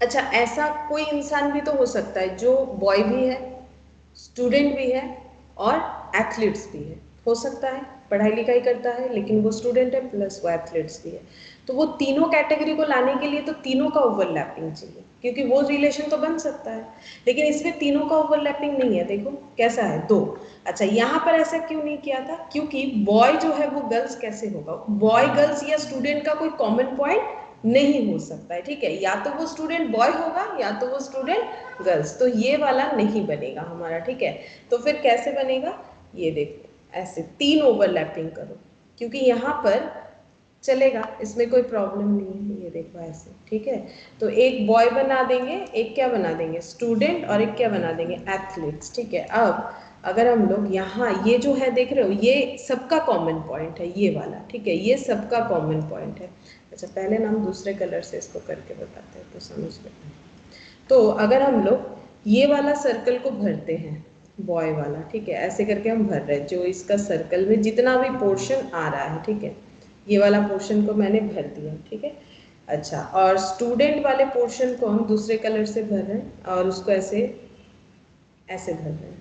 अच्छा ऐसा कोई इंसान भी तो हो सकता है जो बॉय भी है, स्टूडेंट भी है और एथलीट्स भी है, हो सकता है पढ़ाई लिखाई करता है लेकिन वो स्टूडेंट है प्लस वो एथलीट्स भी है, तो वो तीनों कैटेगरी को लाने के लिए तो तीनों का ओवरलैपिंग चाहिए, क्योंकि वो रिलेशन तो बन सकता है, लेकिन इसमें तीनों का ओवरलैपिंग नहीं है। देखो कैसा है, दो। अच्छा, यहाँ पर ऐसा क्यों नहीं किया था? क्योंकि बॉय जो है वो गर्ल्स कैसे होगा? बॉय गर्ल्स या स्टूडेंट का कोई कॉमन पॉइंट नहीं हो सकता है, ठीक है, या तो वो स्टूडेंट बॉय होगा या तो वो स्टूडेंट गर्ल्स, तो ये वाला नहीं बनेगा हमारा, ठीक है। तो फिर कैसे बनेगा, ये देखो ऐसे तीन ओवरलैपिंग करो, क्योंकि यहाँ पर चलेगा, इसमें कोई प्रॉब्लम नहीं है, ये देखो ऐसे, ठीक है। तो एक बॉय बना देंगे, एक क्या बना देंगे, स्टूडेंट, और एक क्या बना देंगे, एथलीट्स, ठीक है। अब अगर हम लोग यहाँ ये जो है देख रहे हो, ये सबका कॉमन पॉइंट है, ये वाला, ठीक है, ये सबका कॉमन पॉइंट है। अच्छा, पहले ना हम दूसरे कलर से इसको करके बताते हैं तो समझ लेते हैं। तो अगर हम लोग ये वाला सर्कल को भरते हैं, बॉय वाला, ठीक है, ऐसे करके हम भर रहे हैं, जो इसका सर्कल में जितना भी पोर्शन आ रहा है, ठीक है, ये वाला पोर्शन को मैंने भर दिया, ठीक है। अच्छा, और स्टूडेंट वाले पोर्शन को हम दूसरे कलर से भर रहे हैं और उसको ऐसे ऐसे भर रहे हैं।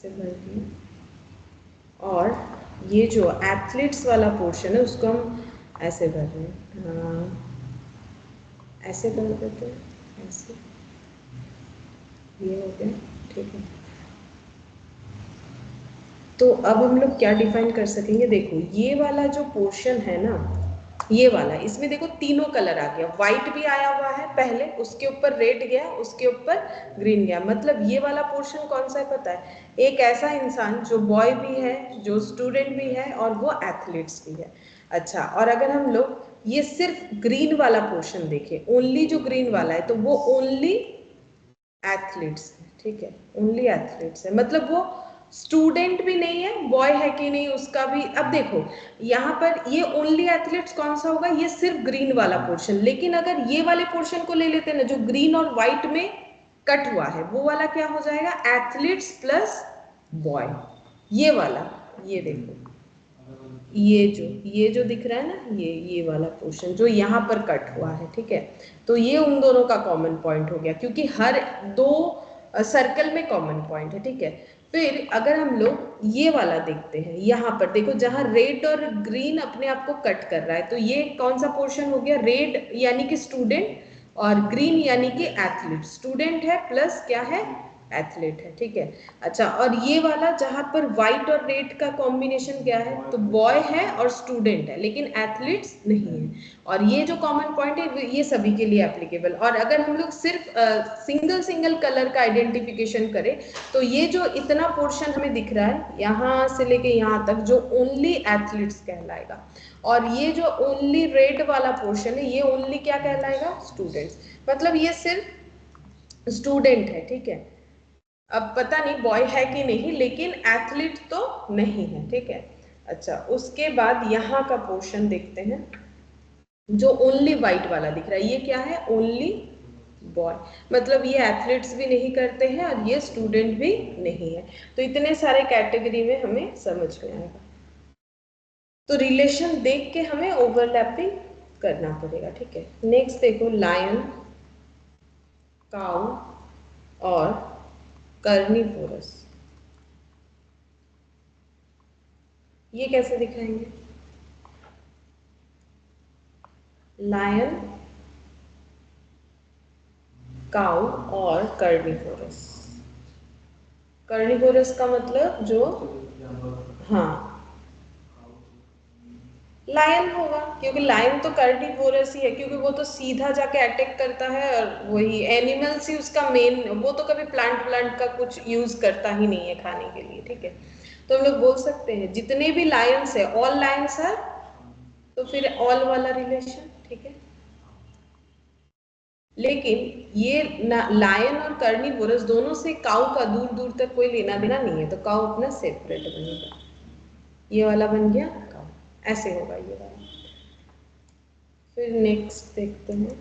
ऐसे भर दिया, और ये जो एथलीट्स वाला पोर्शन है उसको हम ऐसे भर रहे हैं, ऐसे भर देते हैं, ऐसे, ये हो गया, ठीक है। तो अब हम लोग क्या डिफाइन कर सकेंगे, देखो ये वाला जो पोर्शन है ना, ये वाला, इसमें देखो तीनों कलर आ गया, व्हाइट भी आया हुआ है पहले, उसके ऊपर रेड गया, उसके ऊपर ग्रीन गया, मतलब ये वाला पोर्शन कौन सा है पता है, एक ऐसा इंसान जो बॉय भी है, जो स्टूडेंट भी है, और वो एथलीट्स भी है। अच्छा, और अगर हम लोग ये सिर्फ ग्रीन वाला पोर्शन देखें, ओनली जो ग्रीन वाला है, तो वो ओनली एथलीट्स है, ठीक है, ओनली एथलीट्स है, मतलब वो स्टूडेंट भी नहीं है, बॉय है कि नहीं उसका भी। अब देखो यहाँ पर ये ओनली एथलीट्स कौन सा होगा, ये सिर्फ ग्रीन वाला पोर्शन, लेकिन अगर ये वाले पोर्शन को ले लेते हैं ना, जो ग्रीन और व्हाइट में कट हुआ है, वो वाला क्या हो जाएगा, एथलीट्स प्लस बॉय, ये वाला, ये देखो, ये जो दिख रहा है ना, ये वाला पोर्शन जो यहाँ पर कट हुआ है, ठीक है, तो ये उन दोनों का कॉमन पॉइंट हो गया, क्योंकि हर दो सर्कल में कॉमन पॉइंट है, ठीक है। फिर अगर हम लोग ये वाला देखते हैं, यहाँ पर देखो जहाँ रेड और ग्रीन अपने आप को कट कर रहा है, तो ये कौन सा पोर्शन हो गया, रेड यानी कि स्टूडेंट, और ग्रीन यानी कि एथलीट, स्टूडेंट है प्लस क्या है, एथलीट है, ठीक है। अच्छा, और ये वाला जहां पर व्हाइट और रेड का कॉम्बिनेशन क्या है, तो बॉय है और स्टूडेंट है, लेकिन एथलीट्स नहीं है, और ये जो कॉमन पॉइंट है ये सभी के लिए एप्लीकेबल। और अगर हम लोग सिर्फ सिंगल कलर का आइडेंटिफिकेशन करें, तो ये जो इतना पोर्शन हमें दिख रहा है यहाँ से लेके यहाँ तक, जो ओनली एथलीट्स कहलाएगा, और ये जो ओनली रेड वाला पोर्शन है, ये ओनली क्या कहलाएगा, स्टूडेंट्स, मतलब ये सिर्फ स्टूडेंट है, ठीक है। अब पता नहीं बॉय है कि नहीं, लेकिन एथलीट तो नहीं है, ठीक है। अच्छा, उसके बाद यहाँ का पोर्शन देखते हैं, जो ओनली व्हाइट वाला दिख रहा है, ये क्या है, ओनली बॉय, मतलब ये एथलीट्स भी नहीं करते हैं और ये स्टूडेंट भी नहीं है। तो इतने सारे कैटेगरी में हमें समझ में आएगा, तो रिलेशन देख के हमें ओवरलैपिंग करना पड़ेगा, ठीक है। नेक्स्ट देखो, लायन, काउ और कर्निवोरस, ये कैसे दिखाएंगे, लायन, काउ और कर्निवोरस। कर्निवोरस का मतलब जो, हाँ, लायन होगा, क्योंकि लायन तो कर्निवोरस ही है, क्योंकि वो तो सीधा जाके अटैक करता है, और वही एनिमल्स ही उसका मेन, वो तो कभी प्लांट का कुछ यूज करता ही नहीं है खाने के लिए, ठीक है। तो हम लोग बोल सकते हैं जितने भी लायंस है, ऑल लायंस आर, तो फिर ऑल वाला रिलेशन, ठीक है। लेकिन ये लायन और कर्निवोरस दोनों से काउ का दूर दूर तक कोई लेना देना नहीं है, तो काउ अपना सेपरेट बनेगा, ये वाला बन गया काउ, ऐसे होगा ये वाला। फिर नेक्स्ट देखते हैं,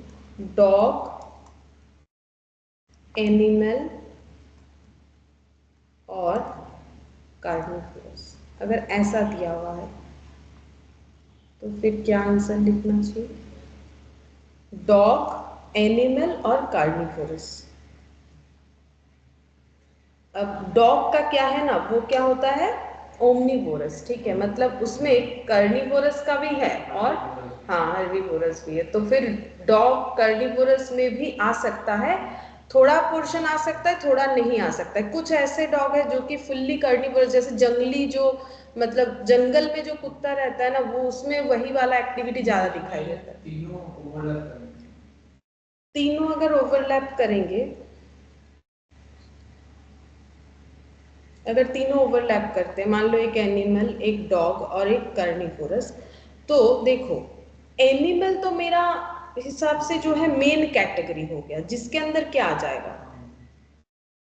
डॉग, एनिमल और कार्निवोरस। अगर ऐसा दिया हुआ है तो फिर क्या आंसर लिखना चाहिए, डॉग, एनिमल और कार्निवोरस। अब डॉग का क्या है ना, वो क्या होता है, ओमनीवोरस, ठीक है, मतलब उसमें कर्निवोरस का भी है और हाँ हर्बीवोरस भी है, तो फिर डॉग कर्निवोरस में भी आ सकता है, थोड़ा पोर्शन आ सकता है, थोड़ा नहीं आ सकता है। कुछ ऐसे डॉग है जो कि फुल्ली कर्निवोरस, जैसे जंगली जो, मतलब जंगल में जो कुत्ता रहता है ना, वो उसमें वही वाला एक्टिविटी ज्यादा दिखाई देता है। तीनों अगर ओवरलैप करेंगे, अगर तीनों ओवरलैप करते हैं, मान लो एक एनिमल, एक डॉग और एक कर्निवोरस, तो देखो एनिमल तो मेरा हिसाब से जो है मेन कैटेगरी हो गया, जिसके अंदर क्या आ जाएगा,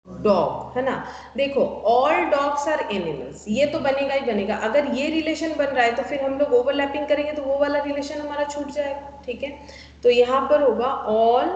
डॉग, है ना। देखो ऑल डॉग्स आर एनिमल्स, ये तो बनेगा ही बनेगा। अगर ये रिलेशन बन रहा है तो फिर हम लोग ओवरलैपिंग करेंगे तो वो वाला रिलेशन हमारा छूट जाएगा, ठीक है। तो यहाँ पर होगा ऑल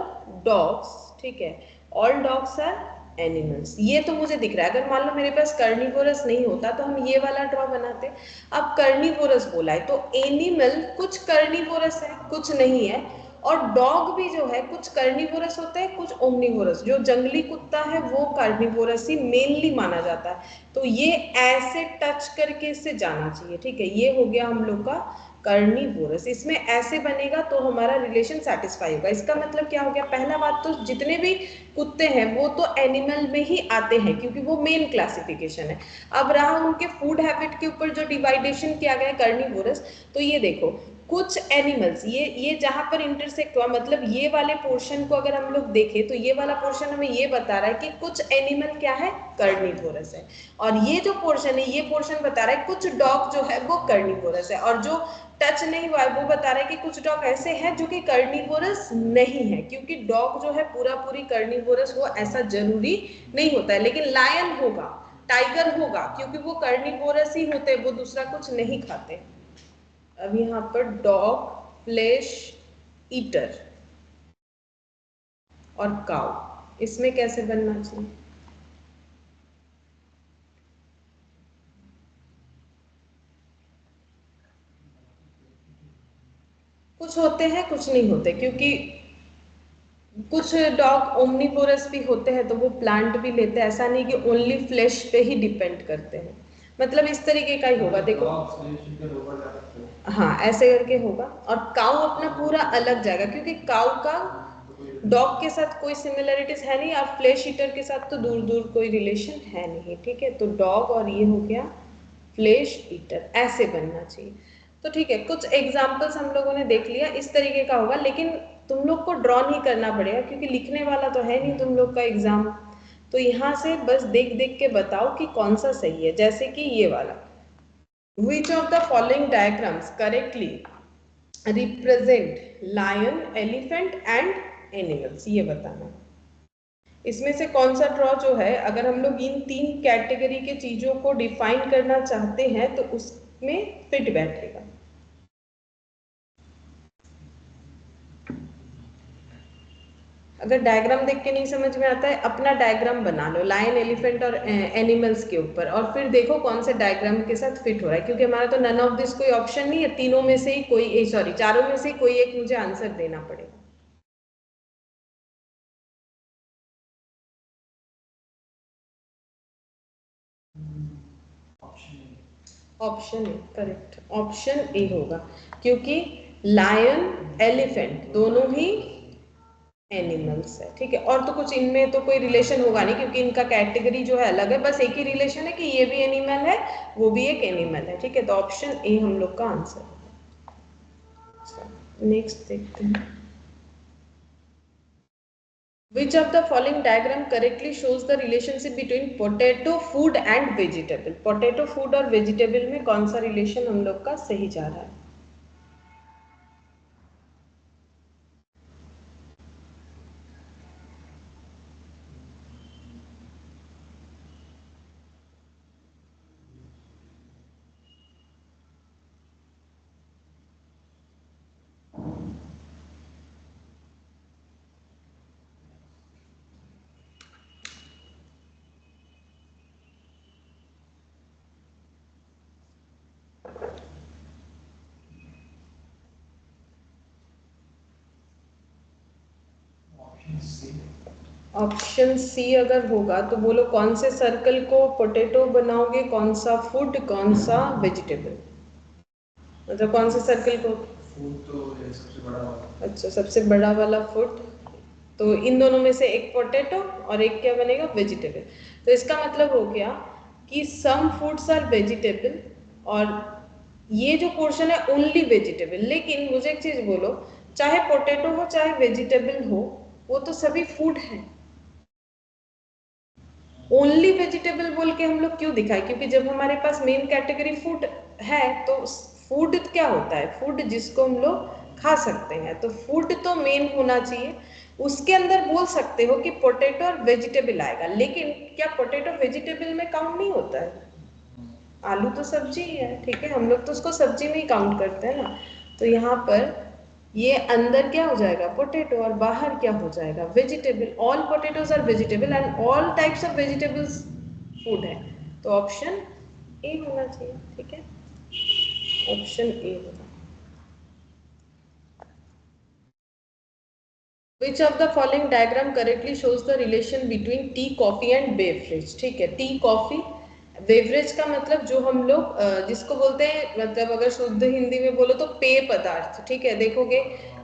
डॉग्स, ठीक है, ऑल डॉग्स आर एनिमल्स, ये तो मुझे दिख रहा है। अगर मान लो मेरे पास कर्निवोरस नहीं होता तो हम ये वाला ड्रॉ बनाते। अब कर्निवोरस बोला है तो एनिमल कुछ कर्निवोरस है, कुछ नहीं है, और डॉग भी जो है कुछ कार्निवोरस होता है, कुछ ओमनिवोरस। जो जंगली कुत्ता है वो कार्निवोरस ही मेनली माना जाता है। तो ये ऐसे टच करके इससे जाना चाहिए, ठीक है। ये हो गया हम लोग का कार्निवोरस। इसमें ऐसे बनेगा तो हमारा रिलेशन सेटिस्फाई होगा। इसका मतलब क्या हो गया, पहला बात तो जितने भी कुत्ते हैं वो तो एनिमल में ही आते हैं क्योंकि वो मेन क्लासिफिकेशन है। अब रहा उनके फूड हैबिट के ऊपर जो डिवाइडेशन किया गया है कार्निवोरस, तो ये देखो कुछ एनिमल्स, ये जहां पर इंटरसेक्ट हुआ, मतलब ये वाले पोर्शन को अगर हम लोग देखें तो ये वाला पोर्शन हमें ये बता रहा है कि कुछ एनिमल क्या है, कार्निवोरस है। और ये जो पोर्शन है, ये पोर्शन बता रहा है कुछ डॉग जो है वो कार्निवोरस है। और जो टच नहीं हुआ है वो बता रहा है कि कुछ डॉग ऐसे हैं जो कि कार्निवोरस नहीं है। क्योंकि डॉग जो है पूरा पूरी कार्निवोरस हो ऐसा जरूरी नहीं होता है, लेकिन लायन होगा, टाइगर होगा, क्योंकि वो कार्निवोरस ही होते हैं, वो दूसरा कुछ नहीं खाते। अब यहाँ पर डॉग, फ्लैश ईटर और काउ, इसमें कैसे बनना चाहिए? कुछ होते हैं कुछ नहीं होते, क्योंकि कुछ डॉग ओमनिवोरस भी होते हैं तो वो प्लांट भी लेते हैं। ऐसा नहीं कि ओनली फ्लैश पे ही डिपेंड करते हैं, मतलब इस तरीके का ही होगा। देखो हाँ ऐसे करके होगा। और काऊ अपना पूरा अलग जाएगा क्योंकि काऊ का डॉग के साथ कोई सिमिलरिटीज है नहीं और फ्लैश ईटर के साथ तो दूर दूर कोई रिलेशन है नहीं, ठीक है। तो डॉग और ये हो गया फ्लैश ईटर, ऐसे बनना चाहिए। तो ठीक है, कुछ एग्जाम्पल्स हम लोगों ने देख लिया, इस तरीके का होगा। लेकिन तुम लोग को ड्रॉ नहीं करना पड़ेगा क्योंकि लिखने वाला तो है नहीं तुम लोग का एग्जाम। तो यहाँ से बस देख देख के बताओ कि कौन सा सही है। जैसे कि ये वाला, Which of the following diagrams correctly represent lion, elephant and animals? ये बताना। इसमें से कौन सा ड्रॉ जो है, अगर हम लोग इन तीन कैटेगरी के चीजों को डिफाइन करना चाहते हैं तो उसमें फिट बैठेगा। अगर डायग्राम देख के नहीं समझ में आता है, अपना डायग्राम बना लो लायन, एलिफेंट और एनिमल्स के ऊपर, और फिर देखो कौन से डायग्राम के साथ फिट हो रहा है। क्योंकि हमारा तो नन ऑफ दिस कोई ऑप्शन नहीं है, तीनों में से ही कोई, सॉरी चारों में से ही कोई एक मुझे आंसर देना पड़ेगा। Option A correct, option A होगा क्योंकि लायन, एलिफेंट दोनों ही एनिमल्स है, ठीक है। और तो कुछ इनमें तो कोई रिलेशन होगा नहीं क्योंकि इनका कैटेगरी जो है अलग है, बस एक ही रिलेशन है कि ये भी एनिमल है वो भी एक एनिमल है, ठीक है। तो ऑप्शन ए हम लोग का आंसर है। नेक्स्ट देखते हैं। Which of the following diagram correctly shows the relationship between potato, food and vegetable? Potato, food और वेजिटेबल में कौन सा रिलेशन हम लोग का सही जा रहा है? ऑप्शन सी अगर होगा तो बोलो कौन से सर्कल को पोटैटो बनाओगे, कौन सा फूड, कौन सा वेजिटेबल? मतलब कौन से सर्कल को? फूड तो ये सबसे बड़ा वाला। अच्छा, सबसे बड़ा वाला फूड। तो इन दोनों में से एक पोटैटो और एक क्या बनेगा, वेजिटेबल। तो इसका मतलब हो गया कि सम फूड्स आर वेजिटेबल और ये जो पोर्शन है ओनली वेजिटेबल। लेकिन मुझे एक चीज बोलो, चाहे पोटैटो हो चाहे वेजिटेबल हो, वो तो सभी फूड है। ओनली वेजिटेबल बोल के हम लोग क्यों दिखाए? क्योंकि जब हमारे पास मेन कैटेगरी फूड है तो फूड क्या होता है, फूड जिसको हम लोग खा सकते हैं, तो फूड तो मेन होना चाहिए। उसके अंदर बोल सकते हो कि पोटैटो और वेजिटेबल आएगा, लेकिन क्या पोटैटो वेजिटेबल में काउंट नहीं होता है? आलू तो सब्जी ही है, ठीक है, हम लोग तो उसको सब्जी में ही काउंट करते हैं ना। तो यहाँ पर ये अंदर क्या हो जाएगा, पोटैटो, और बाहर क्या हो जाएगा, vegetable. All potatoes are vegetable and all types of vegetables food है। तो ऑप्शन ए होना चाहिए, ठीक है, ऑप्शन ए होगा। Which of the following diagram correctly shows the relation between tea, coffee and beverage? ठीक है, टी कॉफी, बेवरेज का मतलब जो हम लोग जिसको बोलते हैं, मतलब अगर शुद्ध हिंदी में बोलो तो पेय पदार्थ। ठीक है, देखोगे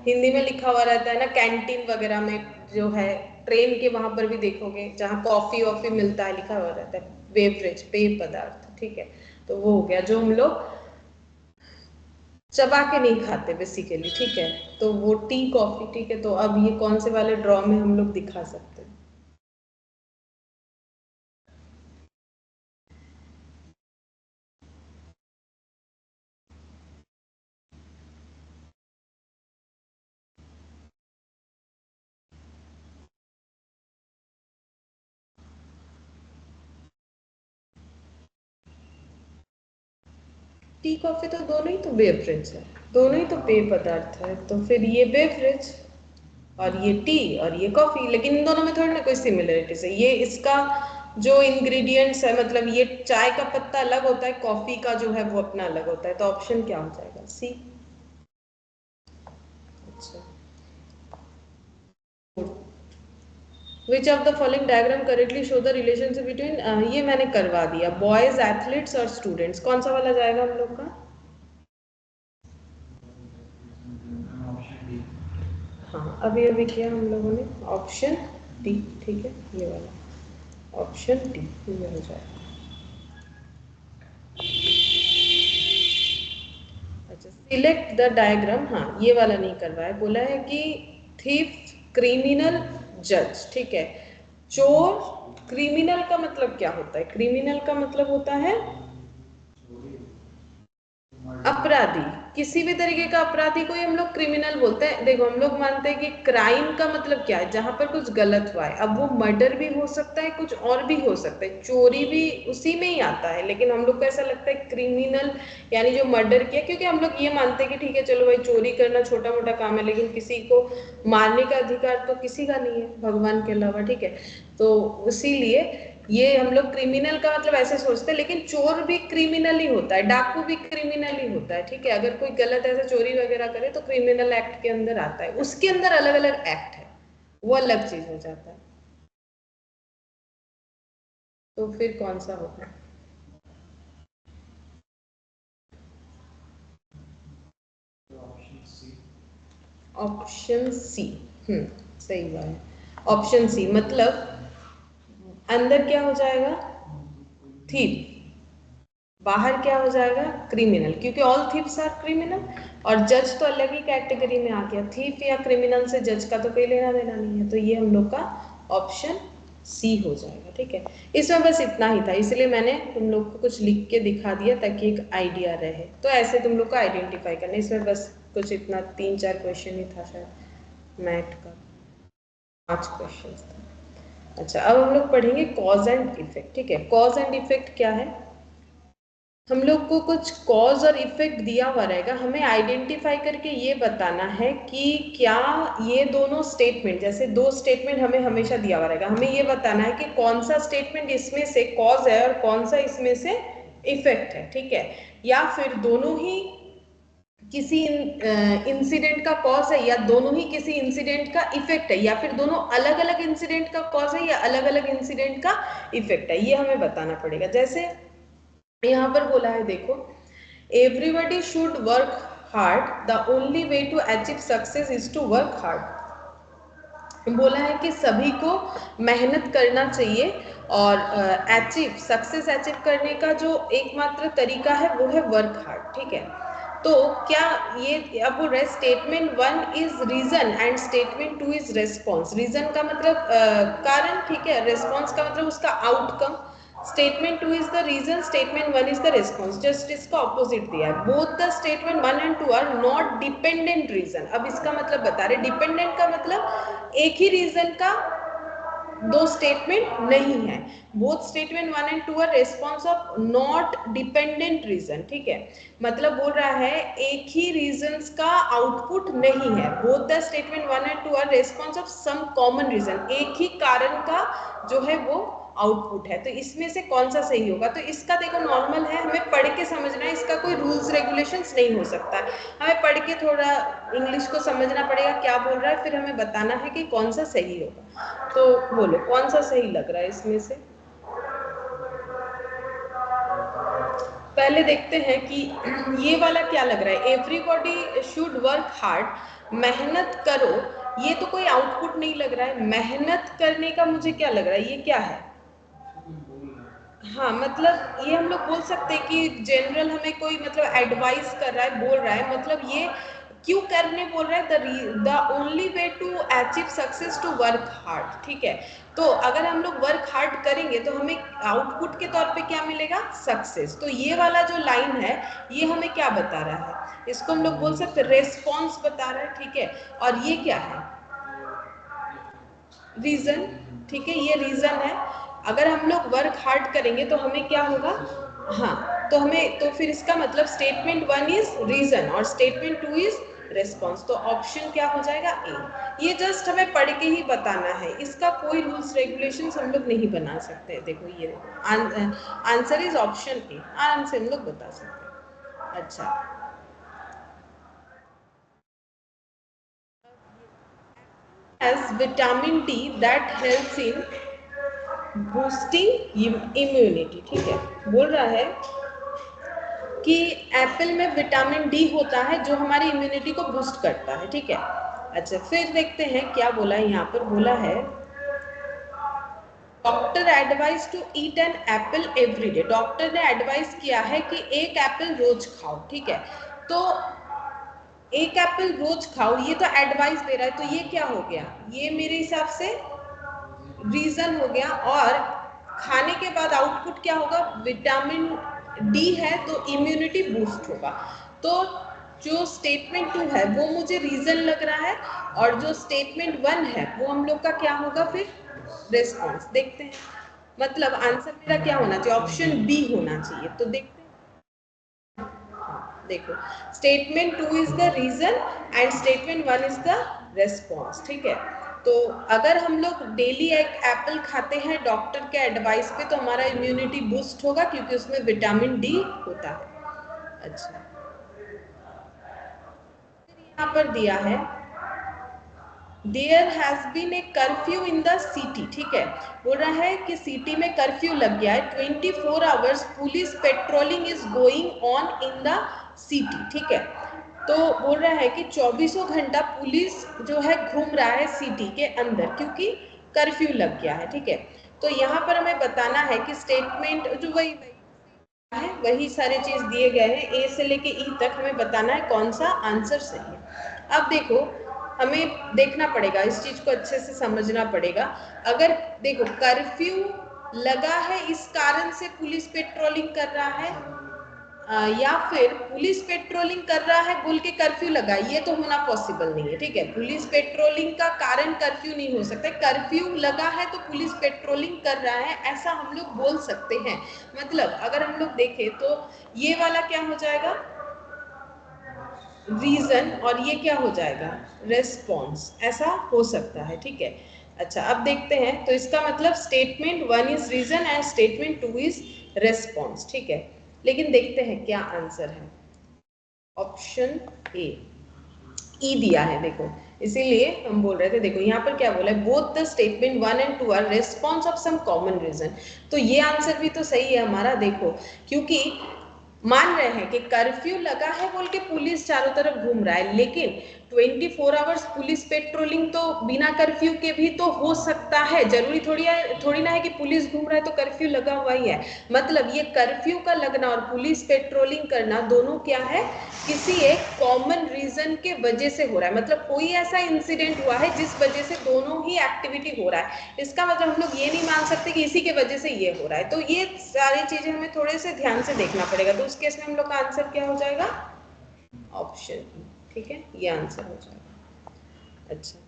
हिंदी में लिखा हुआ रहता है ना, कैंटीन वगैरह में जो है, ट्रेन के वहां पर भी देखोगे जहाँ कॉफी वॉफी मिलता है लिखा हुआ रहता है बेवरेज, पेय पदार्थ। ठीक है, तो वो हो गया जो हम लोग चबा के नहीं खाते बेसिकली। ठीक है, तो वो टी कॉफी। ठीक है, तो अब ये कौन से वाले ड्रॉ में हम लोग दिखा सकते हैं? टी कॉफी तो दोनों ही तो बेवरेज है, दोनों ही तो पेय पदार्थ है, तो फिर ये बेवरेज और ये टी और ये कॉफी। लेकिन इन दोनों में थोड़ी ना कोई सिमिलरिटीज है। ये इसका जो इंग्रेडिएंट्स है, मतलब ये चाय का पत्ता अलग होता है, कॉफी का जो है वो अपना अलग होता है। तो ऑप्शन क्या हो जाएगा? सी। अच्छा, which of the following diagram correctly show the relationship between, ये मैंने करवा दिया, बॉयज एथलीट्स और स्टूडेंट्स। कौन सा वाला जाएगा हम लोग का? हाँ, अभी अभी किया हम लोगों ने ऑप्शन डी। ठीक है, ये वाला ऑप्शन डी ये हो जाएगा। अच्छा, सिलेक्ट द डायग्राम। हाँ, ये वाला नहीं करवाया, बोला है कि थीफ, क्रिमिनल, जज। ठीक है, चोर, क्रिमिनल का मतलब क्या होता है? क्रिमिनल का मतलब होता है अपराधी, किसी भी तरीके का अपराधी को ही हम लोग क्रिमिनल बोलते हैं। देखो, हम लोग मानते हैं कि क्राइम का मतलब क्या है? जहां पर कुछ गलत हुआ है। अब वो मर्डर भी हो सकता है, कुछ और भी हो सकता है, चोरी भी उसी में ही आता है, लेकिन हम लोग को ऐसा लगता है क्रिमिनल यानी जो मर्डर किया, क्योंकि हम लोग ये मानते हैं कि ठीक है चलो भाई, चोरी करना छोटा मोटा काम है, लेकिन किसी को मारने का अधिकार तो किसी का नहीं है भगवान के अलावा। ठीक है, तो इसीलिए ये हम लोग क्रिमिनल का मतलब ऐसे सोचते हैं, लेकिन चोर भी क्रिमिनल ही होता है, डाकू भी क्रिमिनल ही होता है। ठीक है, अगर कोई गलत ऐसा चोरी वगैरह करे तो क्रिमिनल एक्ट के अंदर आता है, उसके अंदर अलग अलग एक्ट है, वो अलग चीज हो जाता है। तो फिर कौन सा होगा? Option C. सही बात है, ऑप्शन सी। मतलब अंदर क्या हो जाएगा? थीप, बाहर क्या हो जाएगा? क्रिमिनल, क्योंकि ऑल थीप्स आर क्रिमिनल। और जज तो अलग ही कैटेगरी में आ गया, थीप या क्रिमिनल से जज का तो कोई लेना देना नहीं है। तो ये हम लोग का ऑप्शन सी हो जाएगा। ठीक है, इसमें बस इतना ही था, इसलिए मैंने तुम लोग को कुछ लिख के दिखा दिया ताकि एक आइडिया रहे। तो ऐसे तुम लोग को आइडेंटिफाई करना, इसमें बस कुछ इतना 3-4 क्वेश्चन ही था शायद, मैथ का 5 क्वेश्चन था। अच्छा, अब हम लोग पढ़ेंगे कॉज एंड इफेक्ट। ठीक है, कॉज एंड इफेक्ट क्या है? हम लोग को कुछ कॉज और इफेक्ट दिया हुआ रहेगा, हमें आइडेंटिफाई करके ये बताना है कि क्या ये दोनों स्टेटमेंट, जैसे 2 स्टेटमेंट हमें हमेशा दिया हुआ रहेगा, हमें ये बताना है कि कौन सा स्टेटमेंट इसमें से कॉज है और कौन सा इसमें से इफेक्ट है। ठीक है, या फिर दोनों ही किसी इंसिडेंट का कॉज है, या दोनों ही किसी इंसिडेंट का इफेक्ट है, या फिर दोनों अलग अलग इंसिडेंट का कॉज है, या अलग अलग इंसिडेंट का इफेक्ट है, ये हमें बताना पड़ेगा। जैसे यहाँ पर बोला है, देखो, everybody should work hard, the only way to achieve success is to work hard. बोला है कि सभी को मेहनत करना चाहिए, और अचीव सक्सेस अचीव करने का जो एकमात्र तरीका है वो है वर्क हार्ड। ठीक है, तो क्या ये अब बोल रहे statement 1 is reason and statement 2 is response. Reason का मतलब कारण, ठीक है, रेस्पॉन्स का मतलब उसका outcome. Statement 2 is the reason, statement 1 is the response, just इसका ऑपोजिट दिया है। Both the statement 1 and 2 are not dependent reason. अब इसका मतलब बता रहे, डिपेंडेंट का मतलब एक ही रीजन का 2 स्टेटमेंट नहीं है। Both statement 1 and 2 are response of not dependent reason. ठीक है, मतलब बोल रहा है एक ही रीजंस का आउटपुट नहीं है। Both the statement 1 and 2 are response of some common reason, एक ही कारण का जो है वो आउटपुट है। तो इसमें से कौन सा सही होगा? तो इसका देखो नॉर्मल है, हमें पढ़ के समझना है, इसका कोई रूल्स रेगुलेशंस नहीं हो सकता है। हमें पढ़ के थोड़ा इंग्लिश को समझना पड़ेगा क्या बोल रहा है, फिर हमें बताना है कि कौन सा सही होगा। तो बोलो कौन सा सही लग रहा है इसमें से? पहले देखते हैं कि ये वाला क्या लग रहा है, एवरीबॉडी शुड वर्क हार्ड, मेहनत करो, ये तो कोई आउटपुट नहीं लग रहा है। मेहनत करने का मुझे क्या लग रहा है, ये क्या है? हाँ, मतलब ये हम लोग बोल सकते हैं कि जनरल हमें कोई मतलब एडवाइस कर रहा है, बोल रहा है, मतलब ये क्यों करने बोल रहा है? The only way to achieve success to work hard, ठीक है। तो अगर हम लोग वर्क हार्ड करेंगे तो हमें आउटपुट के तौर पे क्या मिलेगा? सक्सेस। तो ये वाला जो लाइन है ये हमें क्या बता रहा है? इसको हम लोग बोल सकते हैं रेस्पॉन्स बता रहा है, ठीक है। और ये क्या है? रीजन, ठीक है, ये रीजन है। अगर हम लोग वर्क हार्ड करेंगे तो हमें क्या होगा? हाँ, तो हमें, तो फिर इसका मतलब स्टेटमेंट 1 इज रीजन और स्टेटमेंट 2 इज रेस्पॉन्स। तो ऑप्शन क्या हो जाएगा? ए। ये जस्ट हमें पढ़ के ही बताना है, इसका कोई रूल्स रेगुलेशंस हम लोग नहीं बना सकते। देखो ये आंसर इज ऑप्शन ए, आराम से हम लोग बता सकते हैं। अच्छा, has vitamin D that helps in boosting immunity, ठीक है। बोल रहा है कि एप्पल में विटामिन डी होता है जो हमारी इम्यूनिटी को बूस्ट करता है, ठीक है। अच्छा, फिर देखते हैं क्या बोला है। यहाँ पर बोला है doctor advice to eat an apple every day, doctor ने एडवाइस किया है कि एक एप्पल रोज खाओ, ठीक है। तो एक एप्पल रोज खाओ, ये तो एडवाइस दे रहा है, तो ये क्या हो गया? ये मेरे हिसाब से रीजन हो गया। और खाने के बाद आउटपुट क्या होगा? विटामिन डी है तो इम्यूनिटी बूस्ट होगा। तो जो स्टेटमेंट 2 है वो मुझे रीजन लग रहा है, और जो स्टेटमेंट 1 है वो हम लोग का क्या होगा फिर? रेस्पॉन्स। देखते हैं, मतलब आंसर मेरा क्या होना चाहिए? ऑप्शन बी होना चाहिए। तो देखते हैं, देखो statement 2 is the reason and statement 1 is the response, ठीक है। तो अगर हम लोग डेली एक एप्पल खाते हैं डॉक्टर के एडवाइस पे तो हमारा इम्यूनिटी बूस्ट होगा क्योंकि उसमें विटामिन डी होता है। अच्छा, यहाँ पर दिया है there has been a curfew in the city, ठीक है। बोल रहा है कि सिटी में कर्फ्यू लग गया है, 24 hours police patrolling is going on in the city, ठीक है। तो बोल रहा है कि 24 घंटा पुलिस जो है घूम रहा है सिटी के अंदर क्योंकि कर्फ्यू लग गया है, ठीक है। तो यहाँ पर हमें बताना है कि स्टेटमेंट जो वही है, वही सारे चीज दिए गए हैं, ए से लेके ई तक हमें बताना है कौन सा आंसर सही है। अब देखो हमें देखना पड़ेगा, इस चीज को अच्छे से समझना पड़ेगा। अगर देखो कर्फ्यू लगा है इस कारण से पुलिस पेट्रोलिंग कर रहा है, या फिर पुलिस पेट्रोलिंग कर रहा है बोल के कर्फ्यू लगा, ये तो होना पॉसिबल नहीं है, ठीक है। पुलिस पेट्रोलिंग का कारण कर्फ्यू नहीं हो सकता, कर्फ्यू लगा है तो पुलिस पेट्रोलिंग कर रहा है, ऐसा हम लोग बोल सकते हैं। मतलब अगर हम लोग देखें तो ये वाला क्या हो जाएगा? रीजन, और ये क्या हो जाएगा? रेस्पॉन्स, ऐसा हो सकता है, ठीक है। अच्छा, अब देखते हैं, तो इसका मतलब statement 1 is reason and statement 2 is response, ठीक है। लेकिन देखते हैं क्या आंसर है। ऑप्शन ए, ई दिया है, देखो इसीलिए हम बोल रहे थे। देखो यहाँ पर क्या बोला है, both the statement 1 and 2 are response of some common reason. तो ये आंसर भी तो सही है हमारा, देखो क्योंकि मान रहे हैं कि कर्फ्यू लगा है बोल के पुलिस चारों तरफ घूम रहा है, लेकिन 24 आवर्स पुलिस पेट्रोलिंग तो बिना कर्फ्यू के भी तो हो सकता है। जरूरी थोड़ी ना है कि पुलिस घूम रहा है तो कर्फ्यू लगा हुआ ही है। मतलब ये कर्फ्यू का लगना और पुलिस पेट्रोलिंग करना दोनों क्या है? किसी एक कॉमन रीजन के वजह से हो रहा है। मतलब कोई ऐसा इंसिडेंट हुआ है जिस वजह से दोनों ही एक्टिविटी हो रहा है। इसका मतलब हम लोग ये नहीं मान सकते कि इसी के वजह से ये हो रहा है। तो ये सारी चीजें हमें थोड़े से ध्यान से देखना पड़ेगा। तो उस केस में हम लोग का आंसर क्या हो जाएगा? ऑप्शन, ठीक है, ये आंसर हो जाएगा। अच्छा,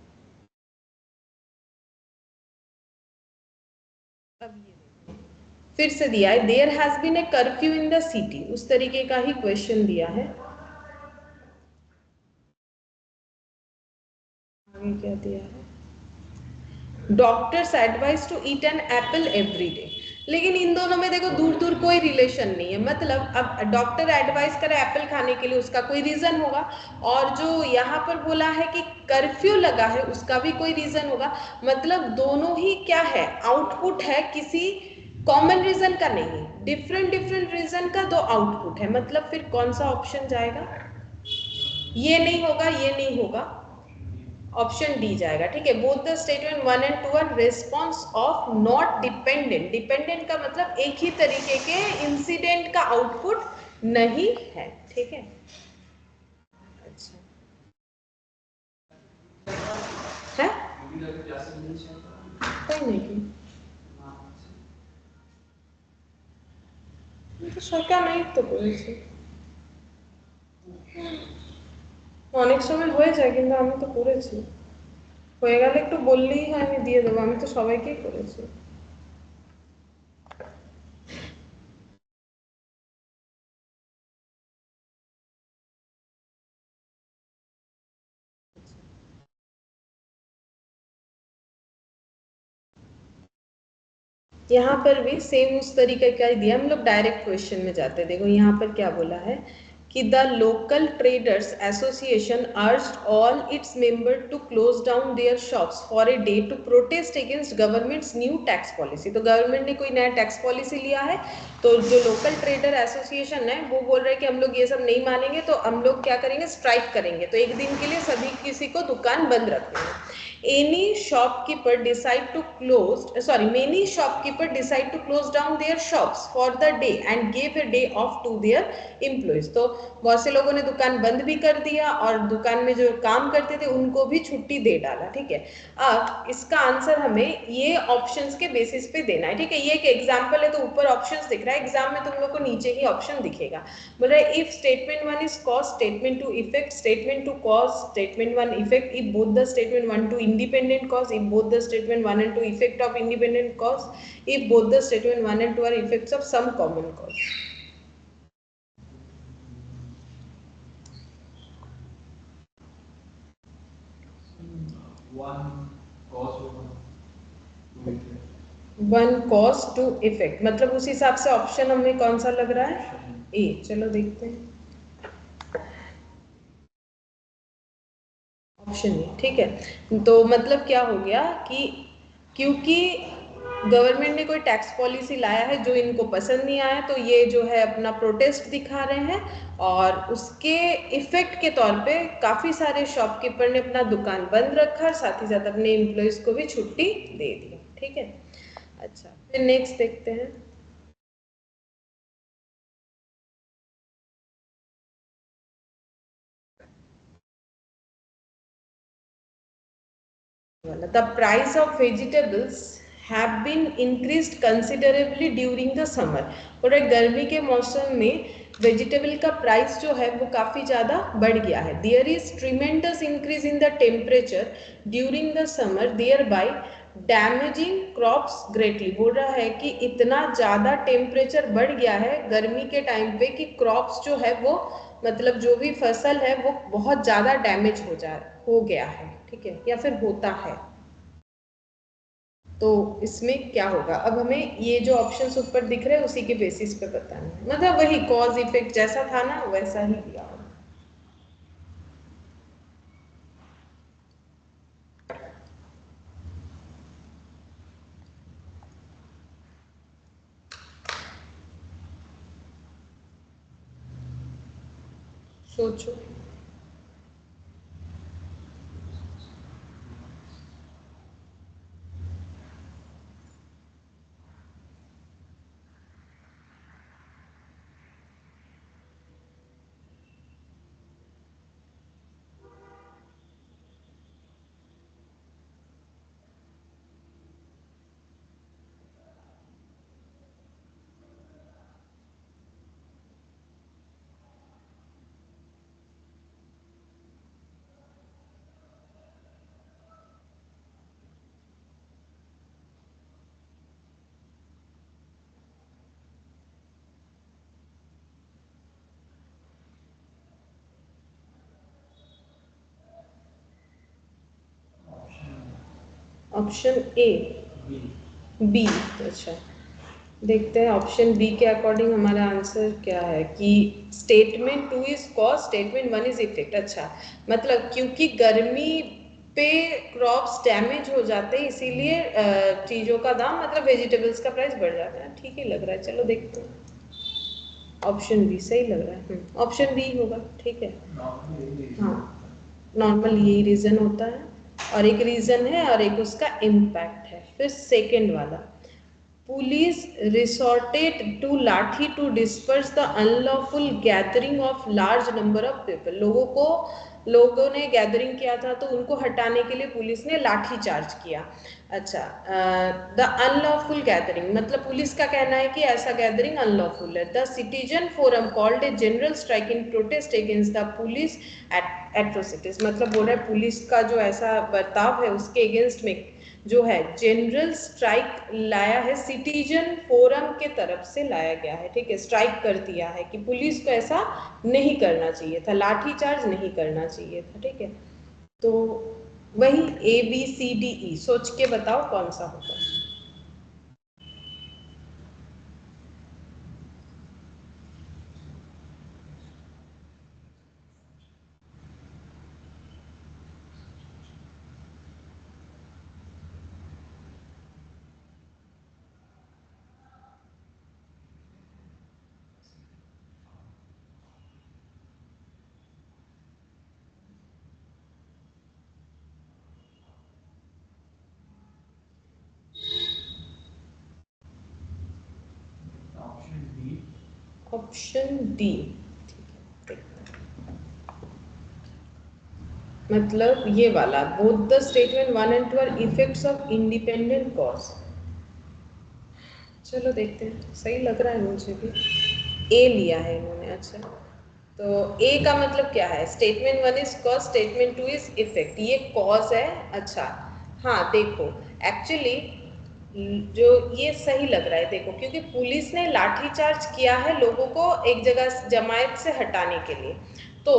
अब ये फिर से दिया है there has been a curfew in the city, उस तरीके का ही क्वेश्चन दिया है। आगे क्या दिया है? Doctors advise to eat an apple every day. लेकिन इन दोनों में देखो दूर दूर कोई रिलेशन नहीं है, मतलब अब डॉक्टर एडवाइस करे एप्पल खाने के लिए, उसका कोई रीजन होगा, और जो यहाँ पर बोला है कि कर्फ्यू लगा है उसका भी कोई रीजन होगा। मतलब दोनों ही क्या है, आउटपुट है, किसी कॉमन रीजन का नहीं, डिफरेंट डिफरेंट रीजन का दो आउटपुट है। मतलब फिर कौन सा ऑप्शन जाएगा, ये नहीं होगा, ये नहीं होगा, ऑप्शन डी जाएगा। ठीक है, both the statement 1 and 2 are response of not dependent. Dependent का मतलब एक ही तरीके के इंसिडेंट का आउटपुट नहीं है। ठीक है, अच्छा है, कोई नहीं তো সরকার নাই তো করেছে, অনেক সময় হয়ে যায়, কিন্তু আমি তো করেছি, হয়ে গেলে একটু বললেই হয়, আমি দিয়ে দেবো, আমি তো সবাইকেই করেছি। यहाँ पर भी सेम उस तरीके का ही दिया, हम लोग डायरेक्ट क्वेश्चन में जाते हैं। देखो यहाँ पर क्या बोला है कि the local traders association urged all its member to close down their shops for a day to protest against government's new tax policy. तो गवर्नमेंट ने कोई नया टैक्स पॉलिसी लिया है, तो जो लोकल ट्रेडर एसोसिएशन है वो बोल रहे हैं कि हम लोग ये सब नहीं मानेंगे, तो हम लोग क्या करेंगे, स्ट्राइक करेंगे। तो एक दिन के लिए सभी किसी को दुकान बंद रखेंगे। any shopkeeper decide to close many shopkeeper decide to close down their shops for the day and gave a day off to their employees। तो बहुत से लोगों ने दुकान बंद भी कर दिया और दुकान में जो काम करते थे उनको भी छुट्टी दे डाला। ठीक है, अब इसका आंसर हमें ये ऑप्शंस के बेसिस पे देना है। ठीक है, ये एक एग्जांपल है तो ऊपर ऑप्शंस दिख रहा है, एग्जाम में तुम लोग को नीचे ही ऑप्शन दिखेगा। बोल रहा है if statement 1 is cause statement 2 effect statement 2 cause statement 1 effect if both the statement 1 2 independent cause if both the statement 1 and 2 effect of independent cause if both the statement 1 and 2 are effects of some common cause। One cause to effect, मतलब उस हिसाब से option हमें कौन सा लग रहा है, ए। चलो देखते हैं ऑप्शन ए। ठीक है, तो मतलब क्या हो गया कि क्योंकि गवर्नमेंट ने कोई टैक्स पॉलिसी लाया है जो इनको पसंद नहीं आया, तो ये जो है अपना प्रोटेस्ट दिखा रहे हैं, और उसके इफेक्ट के तौर पे काफ़ी सारे शॉपकीपर ने अपना दुकान बंद रखा और साथ ही साथ अपने एम्प्लॉयज़ को भी छुट्टी दे दी। ठीक है, अच्छा फिर नेक्स्ट देखते हैं। The price of vegetables have been increased considerably during the summer। और गर्मी के मौसम में वेजिटेबल का प्राइस जो है वो काफ़ी ज़्यादा बढ़ गया है। There is tremendous increase in the temperature during the summer thereby damaging crops greatly। बोल रहा है कि इतना ज़्यादा टेम्परेचर बढ़ गया है गर्मी के टाइम पे कि क्रॉप्स जो है वो, मतलब जो भी फसल है वो बहुत ज़्यादा डैमेज हो गया है। ठीक है, या फिर होता है। तो इसमें क्या होगा, अब हमें ये जो ऑप्शंस ऊपर दिख रहे हैं उसी के बेसिस पे बताना है, मतलब वही कॉज इफेक्ट जैसा था ना वैसा ही दिया होगा। सोचो, ऑप्शन ए, बी। अच्छा, देखते हैं ऑप्शन बी के अकॉर्डिंग हमारा आंसर क्या है कि statement 2 is cause, statement 1 is effect. अच्छा, मतलब क्योंकि गर्मी पे क्रॉप्स डैमेज हो जाते हैं इसीलिए चीज़ों का दाम, मतलब वेजिटेबल्स का प्राइस बढ़ जाता है। ठीक ही लग रहा है, चलो देखते हैं। ऑप्शन बी सही लग रहा है, ऑप्शन बी होगा। ठीक है, हाँ, नॉर्मल यही रीज़न होता है, और एक रीज़न है और एक उसका इम्पैक्ट है। फिर सेकेंड वाला, police resorted to lathi to disperse the unlawful gathering of large number of people. लोगों ने गैदरिंग किया था तो उनको हटाने के लिए पुलिस ने लाठी चार्ज किया। अच्छा, द अनलॉफुल गैदरिंग, मतलब पुलिस का कहना है कि ऐसा गैदरिंग अनलॉफुल है। The citizen forum called a general strike in protest against the police atrocities, मतलब बोल रहा है पुलिस का जो ऐसा बर्ताव है उसके अगेंस्ट में जो है जनरल स्ट्राइक लाया है, सिटीजन फोरम के तरफ से लाया गया है। ठीक है, स्ट्राइक कर दिया है कि पुलिस को ऐसा नहीं करना चाहिए था, लाठी चार्ज नहीं करना चाहिए था। ठीक है, तो वही A B C D E, सोच के बताओ कौन सा होगा। ऑप्शन डी, मतलब ये वाला, both the statement 1 and 2 are effects of independent cause. चलो देखते हैं, सही लग रहा है मुझे भी। ए लिया है इन्होंने। अच्छा, तो ए का मतलब क्या है, statement 1 is cause, statement 2 is effect, ये कॉज है। अच्छा, हाँ देखो, एक्चुअली जो ये सही लग रहा है, देखो क्योंकि पुलिस ने लाठीचार्ज किया है लोगों को एक जगह जमायत से हटाने के लिए, तो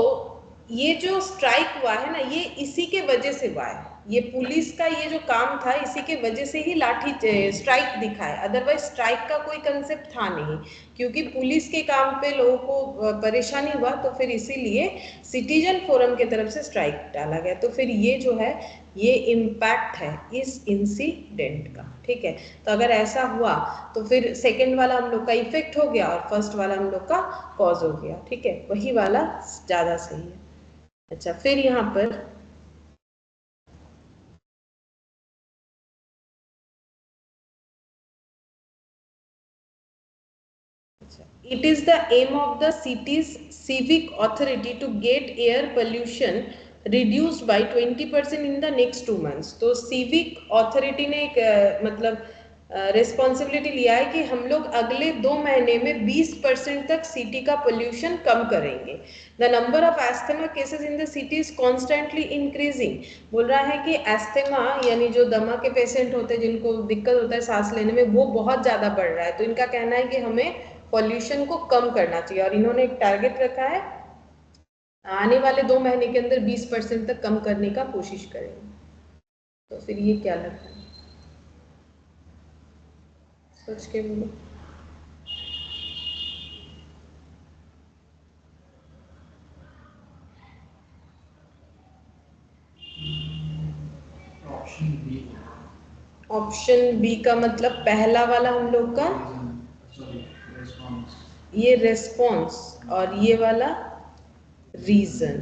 ये जो स्ट्राइक हुआ है ना, ये इसी के वजह से हुआ है। ये पुलिस का ये जो काम था इसी के वजह से ही लाठी स्ट्राइक दिखा है, अदरवाइज स्ट्राइक का कोई कंसेप्ट था नहीं, क्योंकि पुलिस के काम पे लोगों को परेशानी हुआ तो फिर इसीलिए सिटीजन फोरम के तरफ से स्ट्राइक डाला गया। तो फिर ये जो है ये इम्पैक्ट है इस इंसिडेंट का। ठीक है, तो अगर ऐसा हुआ तो फिर सेकेंड वाला हम लोग का इफेक्ट हो गया और फर्स्ट वाला हम लोग का कॉज हो गया। ठीक है, वही वाला ज्यादा सही है। अच्छा, फिर यहाँ पर it is the aim of the city's civic authority to get air pollution reduced by 20% in the next 2 months। तो civic authority ने एक मतलब रिस्पॉन्सिबिलिटी लिया है कि हम लोग अगले 2 महीने में 20% तक सिटी का पोल्यूशन कम करेंगे। The number of asthma cases in the city is constantly increasing. बोल रहा है कि एस्थमा यानी जो दमा के पेशेंट होते हैं जिनको दिक्कत होता है सांस लेने में, वो बहुत ज़्यादा बढ़ रहा है। तो इनका कहना है कि हमें पॉल्यूशन को कम करना चाहिए और इन्होंने एक टारगेट रखा है आने वाले 2 महीने के अंदर 20% तक कम करने का कोशिश करेंगे। तो फिर ये क्या लगता है, सोच के बोलो। Option B. ऑप्शन बी का मतलब पहला वाला हम लोग का ये रेस्पॉन्स और ये वाला रीजन।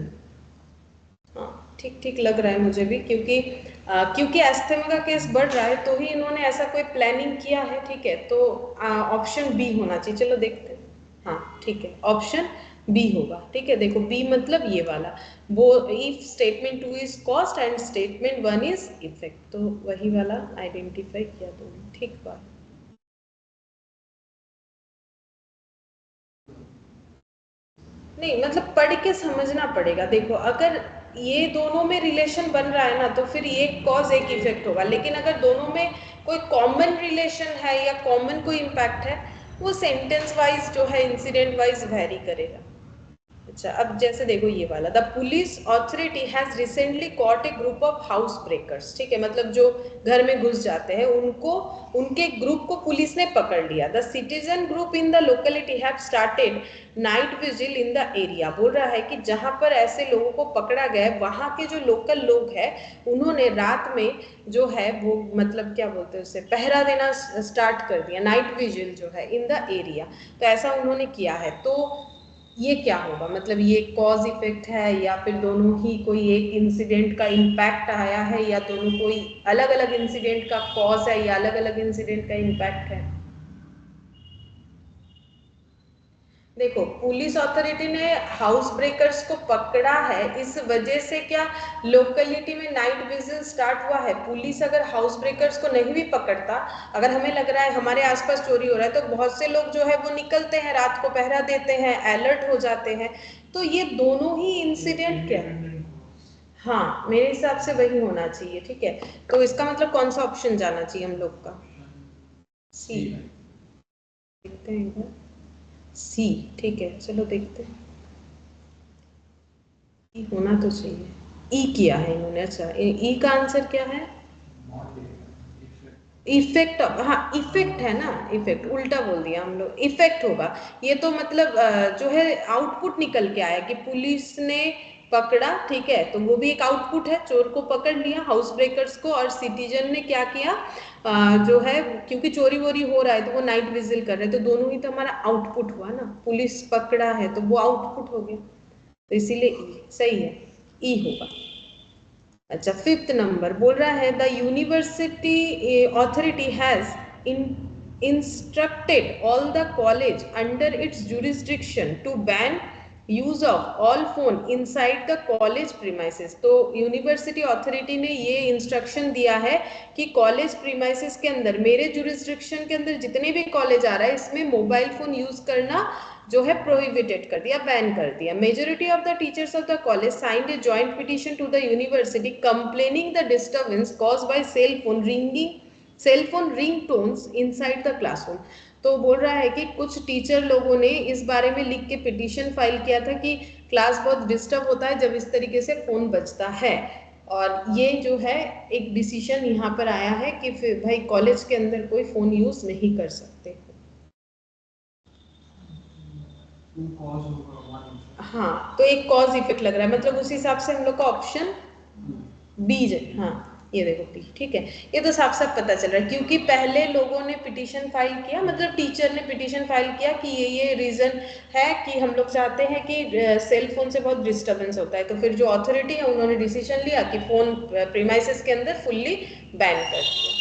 हाँ, ठीक ठीक लग रहा है मुझे भी, क्योंकि एस्थमा का केस बढ़ रहा है तो ही इन्होंने ऐसा कोई प्लानिंग किया है। ठीक है, तो ऑप्शन बी होना चाहिए। चलो देखते हैं। हाँ ठीक है, ऑप्शन बी होगा। ठीक है, देखो बी मतलब ये वाला, वो if statement 2 is cost and statement 1 is effect, तो वही वाला आइडेंटिफाई किया तुमने। ठीक बात, नहीं मतलब पढ़ के समझना पड़ेगा। देखो अगर ये दोनों में रिलेशन बन रहा है ना तो फिर एक कॉज एक इफेक्ट होगा, लेकिन अगर दोनों में कोई कॉमन रिलेशन है या कॉमन कोई इम्पैक्ट है, वो सेंटेंस वाइज जो है इंसिडेंट वाइज वेरी करेगा। अच्छा, अब जैसे देखो ये वाला, the police authority has recently caught a group of house breakers, ठीक है, मतलब जो घर में घुस जाते हैं उनको, उनके ग्रुप को पुलिस ने पकड़ लिया। The citizen group in the locality have started night vigil in the area, बोल रहा है कि जहां पर ऐसे लोगों को पकड़ा गया है वहां के जो लोकल लोग हैं उन्होंने रात में जो है वो मतलब क्या बोलते हैं उसे, पहरा देना स्टार्ट कर दिया, नाइट विजिल जो है इन द एरिया, तो ऐसा उन्होंने किया है। तो ये क्या होगा, मतलब ये कॉज इफेक्ट है या फिर दोनों ही कोई एक इंसिडेंट का इम्पैक्ट आया है या दोनों कोई अलग अलग इंसिडेंट का कॉज है या अलग अलग इंसिडेंट का इम्पैक्ट है? देखो, पुलिस अथॉरिटी ने हाउस ब्रेकर्स को पकड़ा है, इस वजह से क्या लोकेलिटी में नाइट विजिल स्टार्ट हुआ है। पुलिस अगर हाउस ब्रेकर्स को नहीं भी पकड़ता, अगर हमें लग रहा है हमारे आसपास चोरी हो रहा है, तो बहुत से लोग जो है वो निकलते हैं, रात को पहरा देते हैं, अलर्ट हो जाते हैं। तो ये दोनों ही इंसिडेंट क्या है? हाँ, मेरे हिसाब से वही होना चाहिए, ठीक है। तो इसका मतलब कौन सा ऑप्शन जाना चाहिए हम लोग का? सी। देखते हैं इधर, सी, ठीक है, चलो देखते हैं। ई होना तो चाहिए, ई किया है इन्होंने। अच्छा, ई का आंसर क्या है? इफेक्ट, हाँ इफेक्ट है ना, इफेक्ट उल्टा बोल दिया हम लोग, इफेक्ट होगा ये तो। मतलब जो है आउटपुट निकल के आया कि पुलिस ने पकड़ा, ठीक है, तो वो भी एक आउटपुट है, चोर को पकड़ लिया, हाउस ब्रेकर्स को, और सिटीजन ने क्या किया, जो है क्योंकि चोरी वोरी हो रहा है तो वो नाइट विजिल कर रहे हैं, तो दोनों ही तो हमारा आउटपुट हुआ ना, पुलिस पकड़ा है तो वो आउटपुट हो गया, तो इसीलिए ई सही है, ई होगा। अच्छा, फिफ्थ नंबर बोल रहा है the university authority has instructed all the college under its jurisdiction to ban use of all phone inside the college premises. तो यूनिवर्सिटी अथॉरिटी ने ये इंस्ट्रक्शन दिया है कि कॉलेज प्रीमाइसेस के अंदर, मेरे जुरिस्डिक्शन के अंदर जितने भी कॉलेज आ रहा है इसमें मोबाइल फोन यूज करना जो है प्रोहिबिटेड कर दिया, बैन कर दिया। Majority of the teachers of the college signed a joint petition to the university complaining the disturbance caused by cell phone ring tones inside the classroom. तो बोल रहा है कि कुछ टीचर लोगों ने इस बारे में लिख के पिटीशन फाइल किया था कि क्लास बहुत डिस्टर्ब होता है जब इस तरीके से फोन बजता है, और ये जो है एक डिसीजन यहाँ पर आया है कि फिर भाई कॉलेज के अंदर कोई फोन यूज नहीं कर सकते। हाँ, तो एक कॉज इफेक्ट लग रहा है, मतलब उस हिसाब से हम लोग का ऑप्शन बी, हाँ ये देखो बी, ठीक है। ये तो साफ साफ पता चल रहा है क्योंकि पहले लोगों ने पिटीशन फाइल किया, मतलब टीचर ने पिटीशन फाइल किया कि ये रीजन है कि हम लोग चाहते हैं कि सेल फोन से बहुत डिस्टर्बेंस होता है, तो फिर जो अथॉरिटी है उन्होंने डिसीजन लिया कि फोन प्रीमाइसेस के अंदर फुल्ली बैन कर दिया।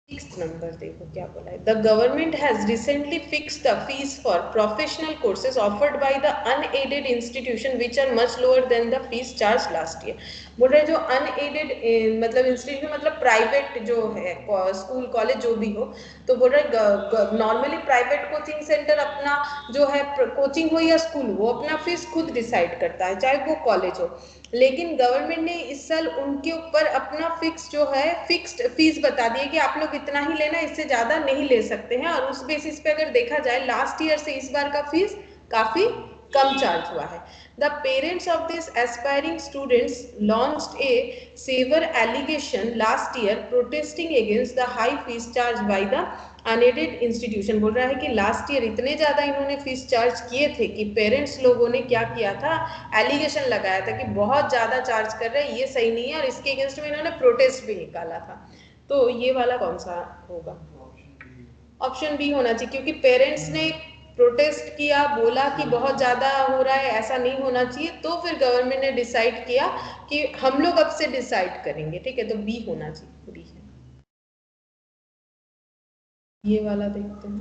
सिक्स्थ नंबर देखो क्या बोला है, the government has recently fixed the fees for professional courses offered by the unaided institution which are much lower than the fees charge last year. बोल रहे जो अनएडेड मतलब इंस्टीट्यूशन मतलब प्राइवेट जो है स्कूल कॉलेज जो भी हो, तो बोल रहे नॉर्मली प्राइवेट कोचिंग सेंटर अपना जो है कोचिंग हो या स्कूल हो, वो अपना फीस खुद डिसाइड करता है चाहे वो कॉलेज हो, लेकिन गवर्नमेंट ने इस साल उनके ऊपर अपना फिक्स जो है फिक्स्ड फीस बता दिया कि आप लोग इतना ही लेना, इससे ज्यादा नहीं ले सकते हैं, और उस बेसिस पे अगर देखा जाए लास्ट ईयर से इस बार का फीस काफी कम चार्ज हुआ है। The parents of these aspiring students launched a severe allegation last year protesting against the high fees charged by the unaided institution. बोल रहा है कि लास्ट ईयर इतने ज्यादा इन्होंने फीस चार्ज किए थे कि पेरेंट्स लोगों ने क्या किया था, एलिगेशन लगाया था कि बहुत ज्यादा चार्ज कर रहे हैं, ये सही नहीं है, और इसके अगेंस्ट में इन्होंने प्रोटेस्ट भी निकाला था। तो ये वाला कौन सा होगा? ऑप्शन बी होना चाहिए, क्योंकि पेरेंट्स ने प्रोटेस्ट किया, बोला कि बहुत ज्यादा हो रहा है, ऐसा नहीं होना चाहिए, तो फिर गवर्नमेंट ने डिसाइड किया कि हम लोग अब से डिसाइड करेंगे, ठीक है, तो बी होना चाहिए, बी है। ये वाला देखते हैं,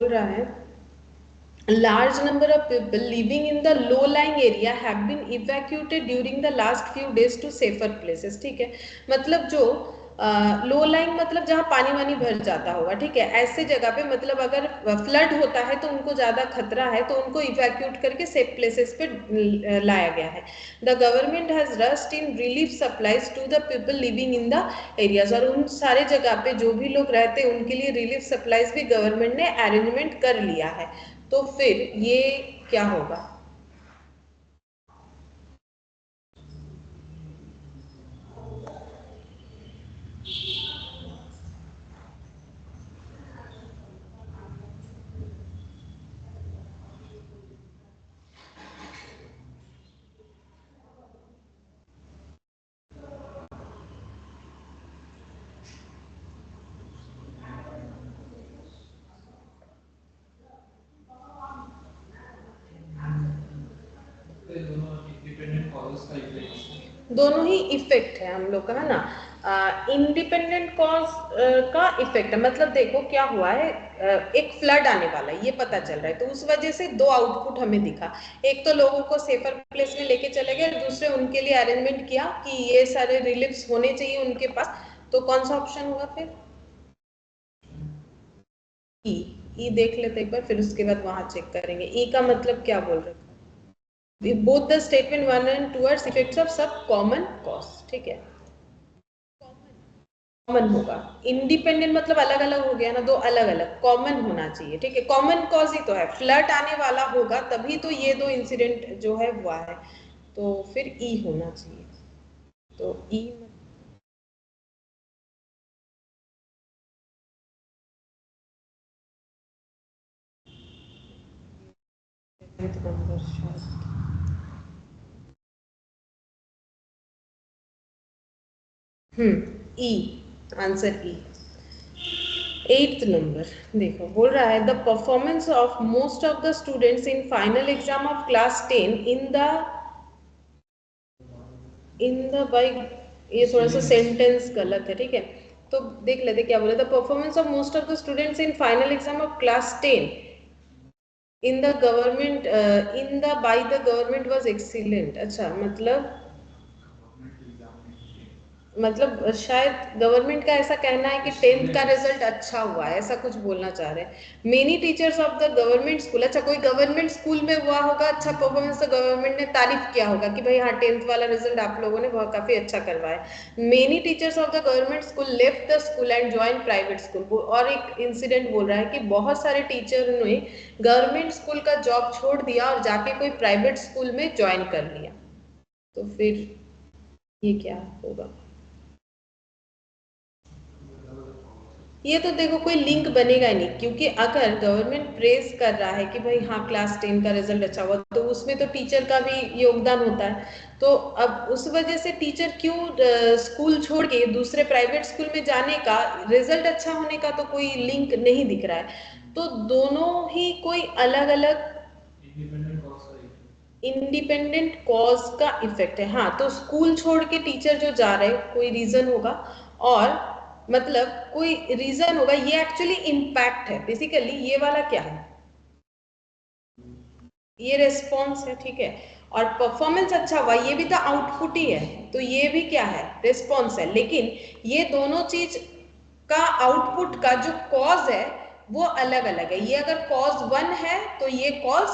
बोल रहा है large number of people living in the low lying area have been evacuated during the last few days to safer places। ठीक है, मतलब जो लो लाइन मतलब जहाँ पानी वानी भर जाता होगा, ठीक है, ऐसे जगह पे मतलब अगर फ्लड होता है तो उनको ज्यादा खतरा है तो उनको इवैक्यूएट करके सेफ प्लेसेस पे लाया गया है। The government has rushed in relief supplies to the people living in the areas, और उन सारे जगह पे जो भी लोग रहते हैं उनके लिए रिलीफ सप्लाईज भी गवर्नमेंट ने अरेंजमेंट कर लिया है। तो फिर ये क्या होगा? दोनों ही इफेक्ट है हम लोग का, है ना। इंडिपेंडेंट कॉज का इफेक्ट है, मतलब देखो क्या हुआ है, एक फ्लड आने वाला है ये पता चल रहा है, तो उस वजह से दो आउटपुट हमें दिखा। एक तो लोगों को सेफर प्लेस में लेके चले गए, दूसरे उनके लिए अरेंजमेंट किया कि ये सारे रिलीफ्स होने चाहिए उनके पास। तो कौन सा ऑप्शन होगा फिर? ई देख लेते एक बार, फिर उसके बाद वहां चेक करेंगे। ई का मतलब क्या बोल रहे हैं? Both the statement 1 and 2 are effects of some common cause, ठीक है, कॉमन होगा। इंडिपेंडेंट मतलब अलग अलग हो गया ना, दो अलग अलग, कॉमन होना चाहिए, ठीक है, कॉमन कॉज ही तो है, फ्लड आने वाला होगा तभी तो ये दो इंसिडेंट जो है हुआ है, तो फिर ई होना चाहिए। तो ई नंबर शायद, ई, आंसर ई। 8th नंबर देखो, बोल रहा है the performance of most of the students in final exam of class 10 in the by, ये थोड़ा सा सेंटेंस गलत है, ठीक है, तो देख लेते क्या बोले। The performance of most of the students in final exam of class 10 in the government in the by the government was excellent. अच्छा, मतलब शायद गवर्नमेंट का ऐसा कहना है कि 10th का रिजल्ट अच्छा हुआ है, ऐसा कुछ बोलना चाह रहे हैं। Many teachers of the government school, अच्छा कोई गवर्नमेंट स्कूल में हुआ होगा अच्छा परफॉर्मेंस, तो गवर्नमेंट ने तारीफ किया होगा कि भाई हाँ 10th वाला रिजल्ट आप लोगों ने बहुत काफी अच्छा करवाया। Many teachers of the government school left the school and join private school, और एक इंसिडेंट बोल रहा है कि बहुत सारे टीचर ने गवर्नमेंट स्कूल का जॉब छोड़ दिया और जाके कोई प्राइवेट स्कूल में ज्वाइन कर लिया। तो फिर ये क्या होगा? ये तो देखो कोई लिंक बनेगा ही नहीं, क्योंकि अगर गवर्नमेंट प्रेज कर रहा है कि भाई हाँ क्लास 10 का रिजल्ट अच्छा हुआ, तो उसमें तो टीचर का भी योगदान होता है। तो अब उस वजह से टीचर क्यों स्कूल छोड़ के दूसरे प्राइवेट स्कूल में जाने का, रिजल्ट अच्छा होने का तो कोई लिंक नहीं दिख रहा है। तो दोनों ही कोई अलग अलग इंडिपेंडेंट कॉज का इफेक्ट है। हाँ, तो स्कूल छोड़ के टीचर जो जा रहे हैं कोई रीजन होगा, और मतलब कोई रीजन होगा, ये एक्चुअली इम्पैक्ट है बेसिकली। ये वाला क्या है? ये रेस्पॉन्स है, ठीक है, और परफॉर्मेंस अच्छा हुआ ये भी तो आउटपुट ही है, तो ये भी क्या है? रेस्पॉन्स है। लेकिन ये दोनों चीज का आउटपुट का जो कॉज है वो अलग अलग है। ये अगर कॉज 1 है तो ये कॉज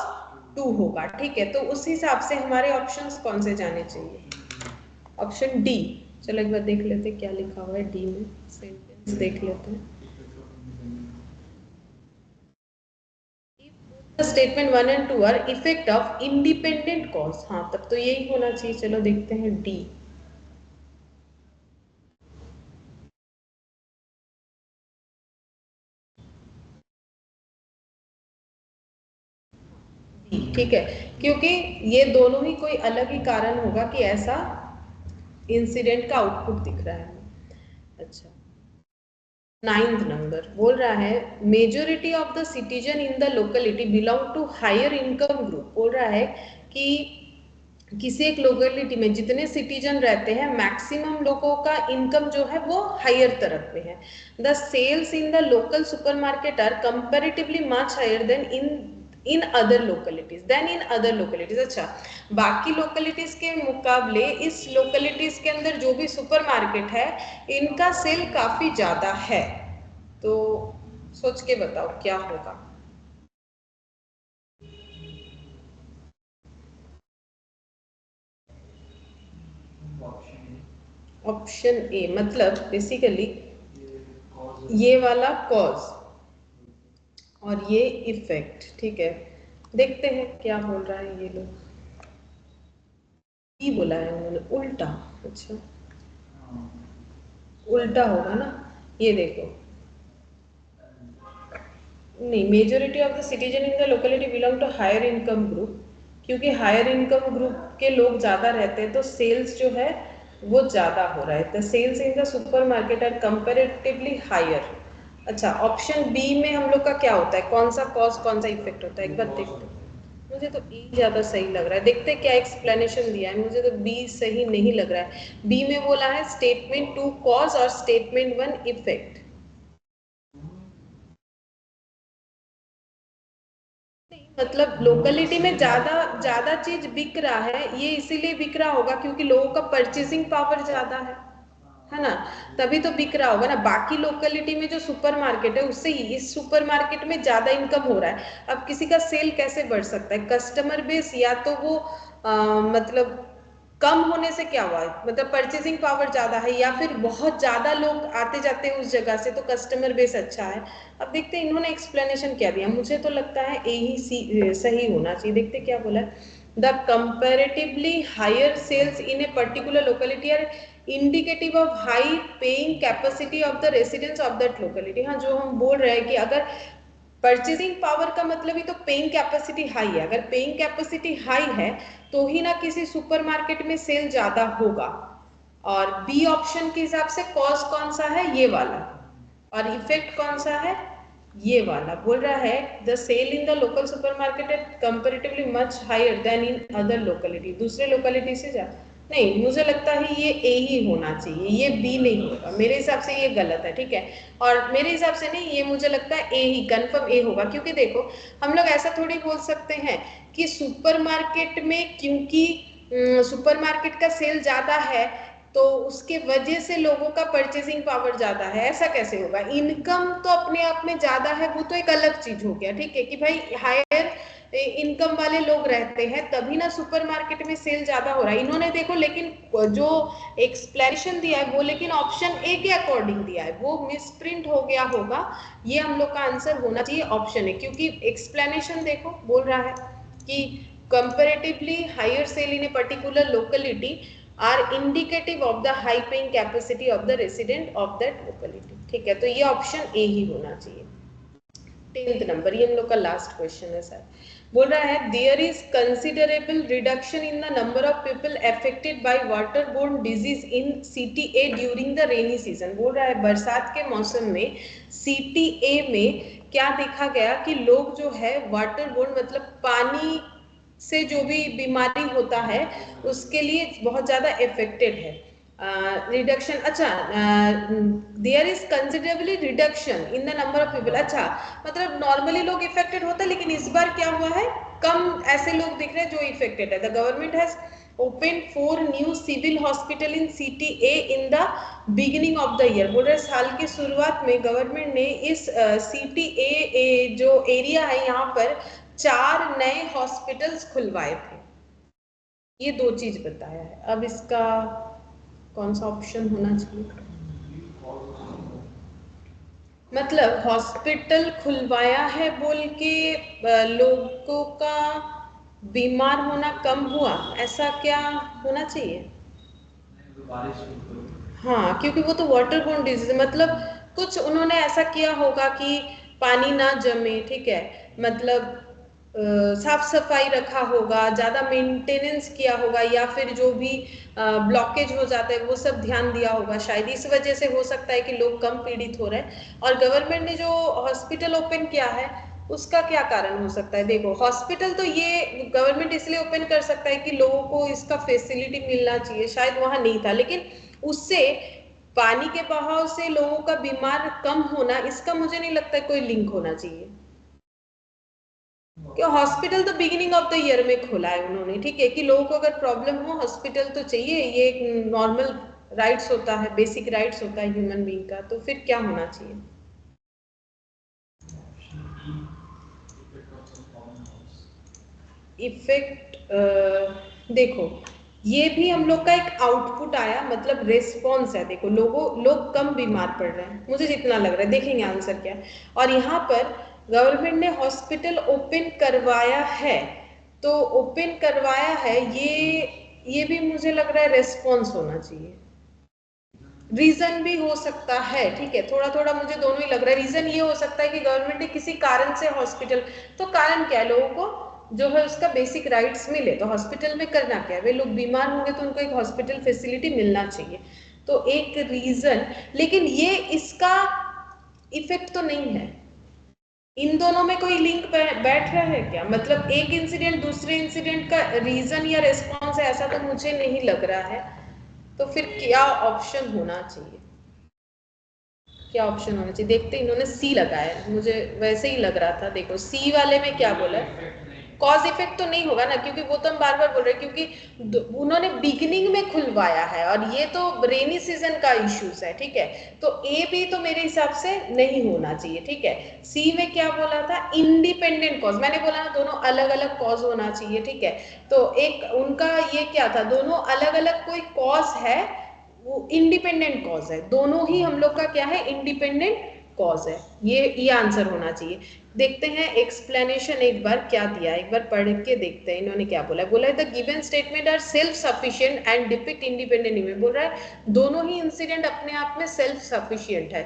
2 होगा, ठीक है। तो उस हिसाब से हमारे ऑप्शंस कौन से जाने चाहिए? Option D. चलो एक बार देख लेते क्या लिखा हुआ है डी में, सेंटेंस देख लेते हैं। Statement 1 and 2 are effect of independent cause, हाँ तब तो यही होना चाहिए। चलो देखते हैं डी। ठीक है, क्योंकि ये दोनों ही कोई अलग ही कारण होगा कि ऐसा इंसिडेंट का आउटपुट दिख रहा है। अच्छा, 9th नंबर बोल रहा है majority of the citizen in the locality belong to higher income group. बोल रहा है कि किसी एक लोकेलिटी में जितने सिटीजन रहते हैं मैक्सिमम लोगों का इनकम जो है वो हायर तरफ में है। The sales in the local supermarket are comparatively much higher than in other localities than in other localities. अच्छा, बाकी लोकेलिटीज के मुकाबले इस लोकेलिटीज के अंदर जो भी सुपरमार्केट है इनका सेल काफी ज्यादा है। तो सोच के बताओ क्या होगा। ऑप्शन ए, मतलब बेसिकली ये वाला कॉज और ये इफेक्ट। ठीक है, देखते हैं क्या बोल रहा है ये लोग। ही बोला है उन्होंने, उल्टा। अच्छा, उल्टा होगा ना, ये देखो। नहीं, majority of the citizen in the locality belong to higher income group, क्योंकि हायर इनकम ग्रुप के लोग ज़्यादा रहते हैं तो सेल्स जो है वो ज़्यादा हो रहा है। The sales in the super market are comparatively higher. अच्छा, ऑप्शन बी में हम लोग का क्या होता है, कौन सा कॉज कौन सा इफेक्ट होता है, एक बार देखते हैं। मुझे तो ए ज़्यादा सही लग रहा है, देखते क्या एक्सप्लेनेशन दिया है। मुझे तो बी सही नहीं लग रहा है। बी में बोला है स्टेटमेंट 2 कॉज और स्टेटमेंट 1 इफेक्ट। मतलब लोकेलिटी में ज्यादा ज्यादा चीज बिक रहा है, ये इसीलिए बिक रहा होगा क्योंकि लोगों का परचेसिंग पावर ज्यादा है ना, तभी तो बिक रहा होगा ना। बाकी लोकेलिटी में जो सुपरमार्केट है उससे इस सुपरमार्केट में ज्यादा इनकम हो रहा है। अब किसी का सेल कैसे बढ़ सकता है, कस्टमर बेस या तो वो मतलब कम होने से क्या हुआ है, मतलब परचेसिंग पावर ज्यादा है, या फिर बहुत ज्यादा लोग आते जाते हैं उस जगह से तो कस्टमर बेस अच्छा है। अब देखते हैं इन्होंने एक्सप्लेनेशन क्या दिया। मुझे तो लगता है ए ही सही होना चाहिए। देखते क्या बोला है। The comparatively higher sales in a particular locality are indicative of high paying capacity of the residents of that locality. हाँ, जो हम बोल रहे हैं कि अगर परचेसिंग पावर का मतलब ही तो पेइंग कैपेसिटी हाई है, अगर पेइंग कैपेसिटी हाई है तो ही ना किसी सुपरमार्केट में सेल ज्यादा होगा। और बी ऑप्शन के हिसाब से कॉज कौन सा है, ये वाला, और इफेक्ट कौन सा है, ये वाला। बोल रहा है the sale in the local supermarket is comparatively much higher than in other locality, दूसरे लोकेलिटी से ज्यादा। नहीं, मुझे लगता है ये ए ही होना चाहिए, ये बी नहीं होगा। मेरे हिसाब से ये गलत है, ठीक है। और मेरे हिसाब से नहीं, ये मुझे लगता है ए ही, कंफर्म ए होगा। क्योंकि देखो, हम लोग ऐसा थोड़ी बोल सकते हैं कि सुपरमार्केट में क्योंकि सुपरमार्केट का सेल ज्यादा है तो उसके वजह से लोगों का परचेसिंग पावर ज्यादा है, ऐसा कैसे होगा। इनकम तो अपने आप में ज्यादा है, वो तो एक अलग चीज हो गया, ठीक है, कि भाई हायर इनकम वाले लोग रहते हैं तभी ना सुपरमार्केट में सेल ज्यादा हो रहा है। इन्होंने देखो, लेकिन जो एक्सप्लेनेशन दिया है वो लेकिन ऑप्शन ए के अकॉर्डिंग दिया है, वो मिसप्रिंट हो गया होगा। ये हम लोग का आंसर होना चाहिए ऑप्शन ए, क्योंकि एक्सप्लेनेशन देखो बोल रहा है कि comparatively higher sale in a particular locality are indicative of the high paying capacity of the resident of that locality। ठीक है, तो ये ऑप्शन ए ही होना चाहिए। 10th नंबर, ये हम लोग का लास्ट क्वेश्चन है सर। बोल रहा है there is considerable reduction in the number of people affected by waterborne disease in CTA during the rainy season. बोल रहा है बरसात के मौसम में सीटीए में क्या देखा गया कि लोग जो है वाटरबोर्न मतलब पानी से जो भी बीमारी होता है उसके लिए बहुत ज्यादा इफेक्टेड है। रिडक्शन, अच्छा, there is considerably reduction in the number of people. अच्छा, मतलब नॉर्मली लोग इफेक्टेड होता है लेकिन इस बार क्या हुआ है, कम ऐसे लोग दिख रहे हैं जो इफेक्टेड है। The government has open 4 new civil hospital in CTA in the beginning of the year. बोल रहे साल की शुरुआत में गवर्नमेंट ने इस सीटीए जो एरिया है यहाँ पर 4 नए हॉस्पिटल्स खुलवाए थे। ये 2 चीज बताया है। अब इसका कौन सा ऑप्शन होना चाहिए, मतलब हॉस्पिटल खुलवाया है बोल के लोगों का बीमार होना कम हुआ, ऐसा क्या होना चाहिए। हाँ, क्योंकि वो तो वाटरबोर्न डिजीज, मतलब कुछ उन्होंने ऐसा किया होगा कि पानी ना जमे, ठीक है, मतलब साफ सफाई रखा होगा, ज्यादा मेंटेनेंस किया होगा, या फिर जो भी ब्लॉकेज हो जाता है वो सब ध्यान दिया होगा। शायद इस वजह से हो सकता है कि लोग कम पीड़ित हो रहे हैं। और गवर्नमेंट ने जो हॉस्पिटल ओपन किया है उसका क्या कारण हो सकता है। देखो, हॉस्पिटल तो ये गवर्नमेंट इसलिए ओपन कर सकता है कि लोगों को इसका फैसिलिटी मिलना चाहिए, शायद वहां नहीं था, लेकिन उससे पानी के बहाव से लोगों का बीमार कम होना, इसका मुझे नहीं लगता कोई लिंक होना चाहिए। कि हॉस्पिटल तो बिगिनिंग ऑफ द ईयर में खोला है उन्होंने, ठीक है, कि लोगों को अगर प्रॉब्लम हो हॉस्पिटल तो चाहिए, ये एक नॉर्मल राइट्स होता है, बेसिक राइट्स होता है ह्यूमन बीइंग का, तो फिर क्या होना चाहिए? इफेक्ट देखो ये भी हम लोग का एक आउटपुट आया, मतलब रेस्पॉन्स है। देखो लोग कम बीमार पड़ रहे हैं मुझे जितना लग रहा है, देखेंगे आंसर क्या है। और यहाँ पर गवर्नमेंट ने हॉस्पिटल ओपन करवाया है, तो ओपन करवाया है ये भी मुझे लग रहा है रेस्पॉन्स होना चाहिए। रीजन भी हो सकता है, ठीक है, थोड़ा थोड़ा मुझे दोनों ही लग रहा है। रीजन ये हो सकता है कि गवर्नमेंट ने किसी कारण से हॉस्पिटल, तो कारण क्या है, लोगों को जो है उसका बेसिक राइट्स मिले, तो हॉस्पिटल में करना क्या है, वे लोग बीमार होंगे तो उनको एक हॉस्पिटल फैसिलिटी मिलना चाहिए, तो एक रीजन। लेकिन ये इसका इफेक्ट तो नहीं है, इन दोनों में कोई लिंक बैठ रहा है क्या? मतलब एक इंसिडेंट दूसरे इंसिडेंट का रीजन या रेस्पॉन्स है, ऐसा तो मुझे नहीं लग रहा है। तो फिर क्या ऑप्शन होना चाहिए, क्या ऑप्शन होना चाहिए? देखते, इन्होंने सी लगाया है, मुझे वैसे ही लग रहा था। देखो सी वाले में क्या बोला है, कॉज इफेक्ट तो नहीं होगा ना, क्योंकि वो तो हम बार बार बोल रहे हैं, क्योंकि उन्होंने बिगिनिंग में खुलवाया है और ये तो रेनी सीजन का इश्यूज है, ठीक है, तो ए भी तो मेरे हिसाब से नहीं होना चाहिए, ठीक है। सी में क्या बोला था, इंडिपेंडेंट कॉज, मैंने बोला ना दोनों अलग अलग कॉज होना चाहिए, ठीक है, तो एक उनका ये क्या था, दोनों अलग अलग कोई कॉज है, वो इंडिपेंडेंट कॉज है, दोनों ही हम लोग का क्या है, इंडिपेंडेंट कॉज है, ये आंसर होना चाहिए। देखते हैं एक्सप्लेनेशन एक बार क्या दिया, एक बार पढ़ के देखते हैं इन्होंने क्या बोला है। बोला है the given statement are self sufficient and depict independent image, बोल रहा है दोनों ही इंसिडेंट अपने आप में सेल्फ सफिशिएंट है।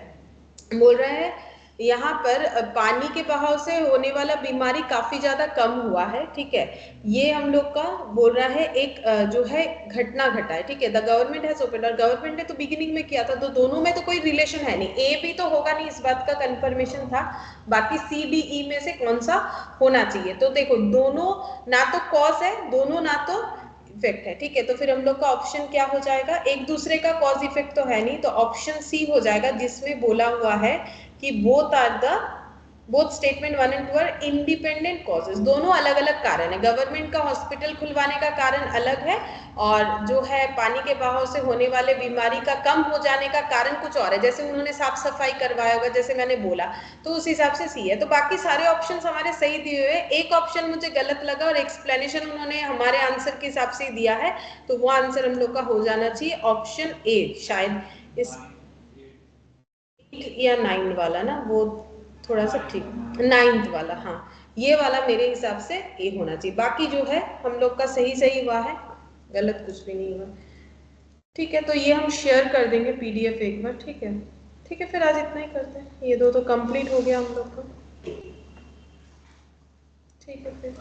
बोल रहा है यहाँ पर पानी के बहाव से होने वाला बीमारी काफी ज्यादा कम हुआ है, ठीक है, ये हम लोग का बोल रहा है एक जो है घटना घटा है, ठीक है। द गवर्नमेंट हैज ओपन, और गवर्नमेंट ने तो बिगिनिंग में किया था, तो दोनों में तो कोई रिलेशन है नहीं, ए भी तो होगा नहीं, इस बात का कंफर्मेशन था। बाकी सी डी ई में से कौन सा होना चाहिए, तो देखो दोनों ना तो कॉज है, दोनों ना तो इफेक्ट है, ठीक है, तो फिर हम लोग का ऑप्शन क्या हो जाएगा, एक दूसरे का कॉज इफेक्ट तो है नहीं, तो ऑप्शन सी हो जाएगा, जिसमें बोला हुआ है कि both statement 1 and 2 are independent causes, दोनों अलग अलग कारण है। गवर्नमेंट का हॉस्पिटल खुलवाने का कारण अलग है, और जो है पानी के बहाव से होने वाले बीमारी का कम हो जाने का कारण कुछ और है, जैसे उन्होंने साफ सफाई करवाया होगा, जैसे मैंने बोला, तो उस हिसाब से सी है। तो बाकी सारे ऑप्शंस हमारे सही दिए हुए, एक ऑप्शन मुझे गलत लगा, और एक्सप्लेनेशन उन्होंने हमारे आंसर के हिसाब से दिया है, तो वो आंसर हम लोग का हो जाना चाहिए ऑप्शन ए, शायद इस 8 या 9 वाला ना, वो थोड़ा सा ठीक, 9th वाला, हाँ, ये वाला मेरे हिसाब से ए होना चाहिए। बाकी जो है हम लोग का सही सही हुआ है, गलत कुछ भी नहीं हुआ, ठीक है। तो ये हम शेयर कर देंगे पीडीएफ एक बार, ठीक है, ठीक है, फिर आज इतना ही करते हैं, ये दो तो कंप्लीट हो गया हम लोग का, ठीक है फिर।